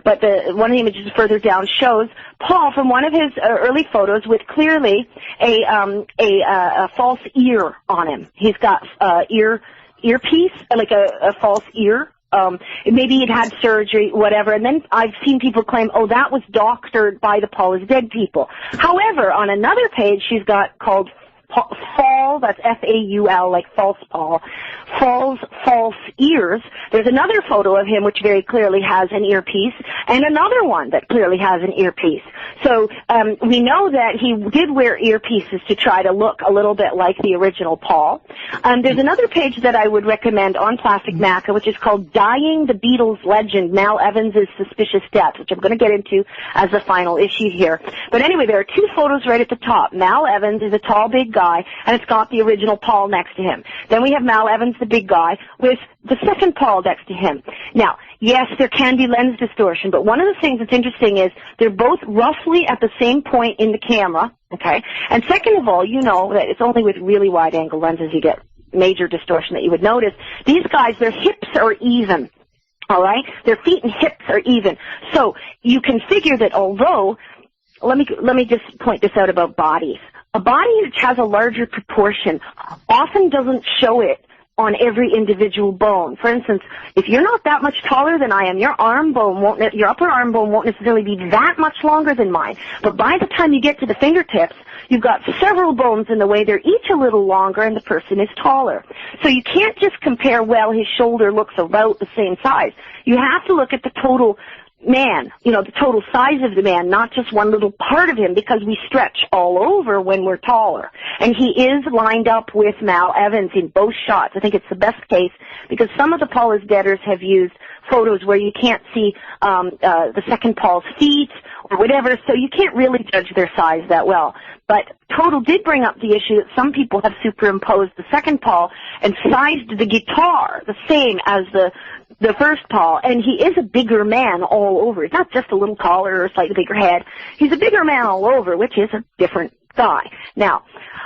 but one of the images further down shows Paul from one of his early photos with clearly a false ear on him. He's got earpiece, like a false ear maybe he'd had surgery, whatever. And then I've seen people claim, oh, that was doctored by the Paul is dead people. However, on another page she's got called Fall, that's F-A-U-L, like false Paul, Fall's false ears. There's another photo of him which very clearly has an earpiece, and another one that clearly has an earpiece. So we know that he did wear earpieces to try to look a little bit like the original Paul. There's another page that I would recommend on Plastic Maca, which is called Dying the Beatles Legend, Mal Evans' Suspicious Death, which I'm going to get into as the final issue here. But anyway, there are two photos right at the top. Mal Evans is a tall, big guy, and it's got the original Paul next to him. Then we have Mal Evans, the big guy, with the second Paul next to him. Now, yes, there can be lens distortion, but one of the things that's interesting is they're both roughly at the same point in the camera, okay? And second of all, you know that it's only with really wide-angle lenses you get major distortion that you would notice. These guys, their hips are even, all right? Their feet and hips are even. So you can figure that although, let me just point this out about bodies. A body which has a larger proportion often doesn't show it on every individual bone. For instance, if you're not that much taller than I am, your upper arm bone won't necessarily be that much longer than mine. But by the time you get to the fingertips, you've got several bones in the way. They're each a little longer, and the person is taller. So you can't just compare, well, his shoulder looks about the same size. You have to look at the total man, the total size of the man, not just one little part of him, because we stretch all over when we're taller. And he is lined up with Mal Evans in both shots. I think it's the best case, because some of the Paul is Deaders have used photos where you can't see the second Paul's feet or whatever, so you can't really judge their size that well. But Total did bring up the issue that some people have superimposed the second Paul and sized the guitar the same as the first Paul, and he is a bigger man all over. He's not just a little taller or a slightly bigger head. He's a bigger man all over, which is a different guy. Now,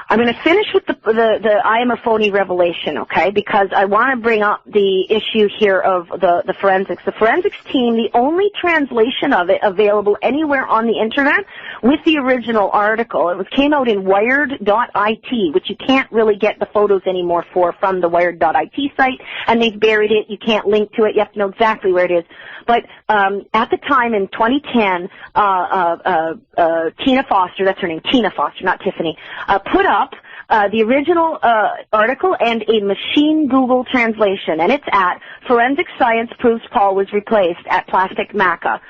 I'm going to finish with the I am a phony revelation, okay, because I want to bring up the issue here of the forensics. The forensics team, the only translation of it available anywhere on the internet with the original article, it came out in wired.it, which you can't really get the photos anymore from the wired.it site, and they've buried it. You can't link to it. You have to know exactly where it is. But at the time in 2010, Tina Foster, that's her name, Tina Foster, not Tiffany, put up the original article and a machine Google translation, and it's at Forensic Science Proves Paul Was Replaced at Plastic Maca.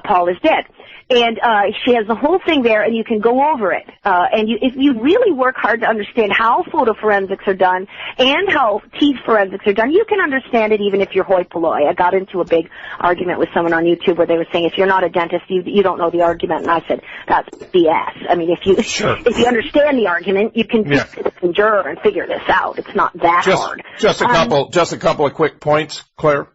Paul is dead. And she has the whole thing there, and you can go over it. And if you really work hard to understand how photo forensics are done and how teeth forensics are done, you can understand it even if you're hoi polloi. I got into a big argument with someone on YouTube where they were saying, if you're not a dentist, you don't know the argument. And I said, that's BS. I mean, if you understand the argument, you can endure and figure this out. It's not that hard. Just a couple of quick points, Claire.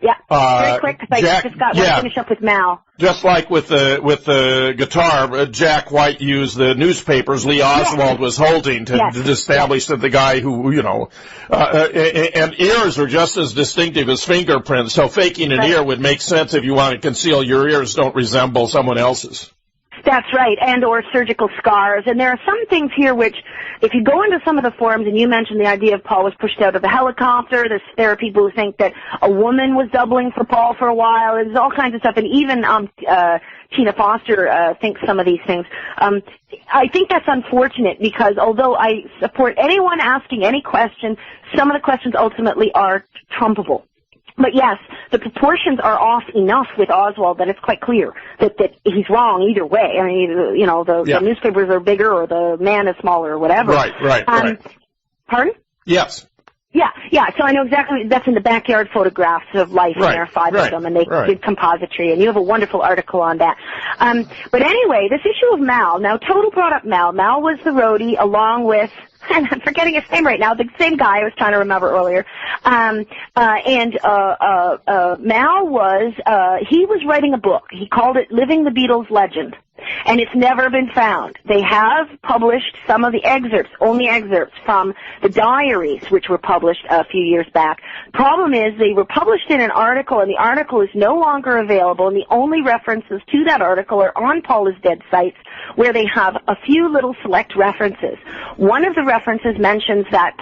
Yeah, very quick, because I just got to finish up with Mal. Just like with the guitar, Jack White used the newspapers Lee Oswald was holding to establish that the guy who, and ears are just as distinctive as fingerprints, so faking an ear would make sense if you want to conceal your ears don't resemble someone else's. That's right, and or surgical scars. And there are some things here which, if you go into some of the forums, and you mentioned the idea of Paul was pushed out of the helicopter, there are people who think that a woman was doubling for Paul for a while, there's all kinds of stuff, and even Tina Foster thinks some of these things. I think that's unfortunate, because although I support anyone asking any question, some of the questions ultimately are trumpable. But yes, the proportions are off enough with Oswald that it's quite clear that he's wrong either way. I mean, the newspapers are bigger or the man is smaller or whatever. Right. Pardon? Yes. Yeah. So I know exactly, that's in the backyard photographs of life, and there are 5 of them, and they did compositry, and you have a wonderful article on that. But anyway, this issue of Mal, now Total brought up Mal. Mal was the roadie along with, and I'm forgetting his name right now, the same guy I was trying to remember earlier. Mal he was writing a book. He called it Living the Beatles Legend, and it's never been found. They have published some of the excerpts, only excerpts from the diaries, which were published a few years back. Problem is, they were published in an article, and the article is no longer available, and the only references to that article are on Paul is Dead sites, where they have a few little select references. One of the references mentions that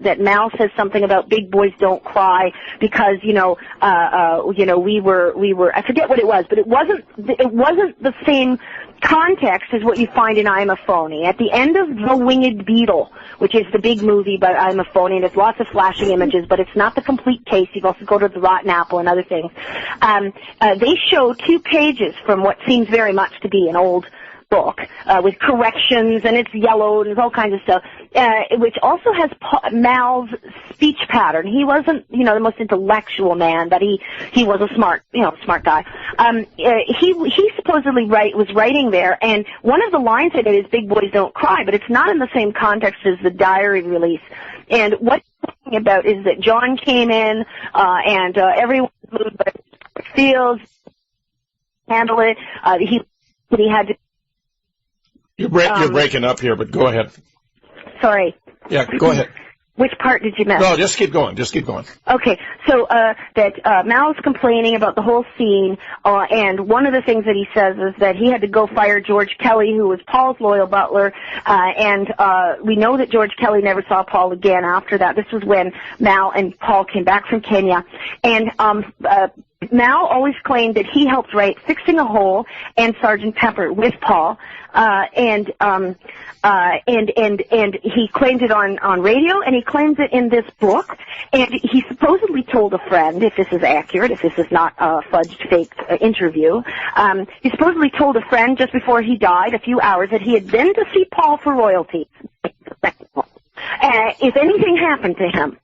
that Mal says something about big boys don't cry because, we were, I forget what it was, but it wasn't the same context as what you find in I'm a Phony. At the end of The Winged Beetle, which is the big movie about I'm a Phony, and it's lots of flashing images, but it's not the complete case. You've also go to The Rotten Apple and other things. They show 2 pages from what seems very much to be an old book with corrections, and it's yellowed and all kinds of stuff, which also has Mal's speech pattern. He wasn't, the most intellectual man, but he was a smart guy. He supposedly was writing there, and one of the lines in it is "Big boys don't cry," but it's not in the same context as the diary release. And what he's talking about is that John came in, and everyone moved by feels, handle it. He had to. You're breaking up here, but go ahead. Sorry. Yeah, go ahead. Which part did you miss? No, just keep going. Okay, so that Mal's complaining about the whole scene, and one of the things that he says is that he had to go fire George Kelly, who was Paul's loyal butler, and we know that George Kelly never saw Paul again after that. This was when Mal and Paul came back from Kenya, and Mal always claimed that he helped write Fixing a Hole and Sgt. Pepper with Paul, and he claimed it on radio, and he claims it in this book, and he supposedly told a friend, if this is accurate, if this is not a fudged fake interview, he supposedly told a friend just before he died, a few hours, that he had been to see Paul for royalties. If anything happened to him,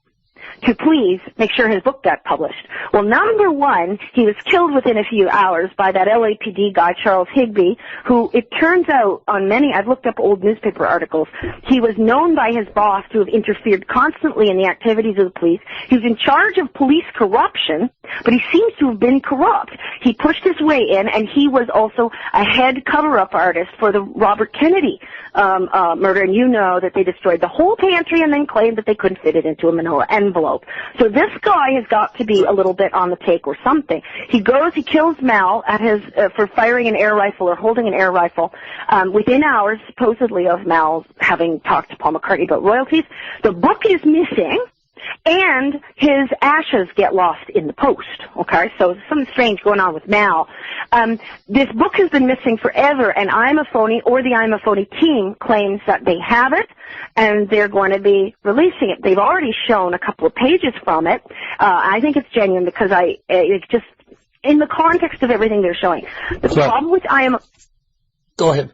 to please make sure his book got published. Well, number one, he was killed within a few hours by that LAPD guy, Charles Higbee, who it turns out on I've looked up old newspaper articles, he was known by his boss to have interfered constantly in the activities of the police. He was in charge of police corruption, but he seems to have been corrupt. He pushed his way in, and he was also a head cover-up artist for the Robert Kennedy murder, and you know that they destroyed the whole pantry and then claimed that they couldn't fit it into a manila envelope. So this guy has got to be a little bit on the take or something. He kills Mal at his for firing an air rifle or holding an air rifle within hours, supposedly, of Mal having talked to Paul McCartney about royalties. The book is missing, and his ashes get lost in the post. Okay, so something strange going on with Mal. This book has been missing forever, and I'm a Phony, or the I'm a Phony team, claims that they have it, and they're going to be releasing it. They've already shown a couple of pages from it. I think it's genuine because it's just in the context of everything they're showing. Problem with Go ahead.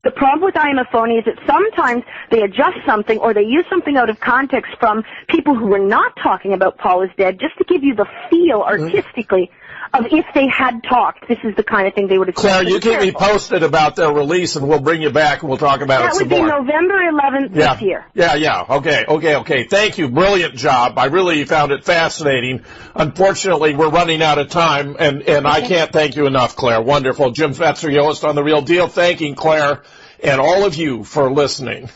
The problem with I Am a Phony is that sometimes they adjust something or they use something out of context from people who were not talking about Paul is dead just to give you the feel artistically of if they had talked. This is the kind of thing they would have. Claire, you keep me posted about their release, and we'll bring you back and we'll talk about it some more. That would be November 11th this year. Yeah. Okay. Thank you. Brilliant job. I really found it fascinating. Unfortunately, we're running out of time, and I can't thank you enough, Claire. Wonderful. Jim Fetzer, your host on The Real Deal, thanking Claire and all of you for listening.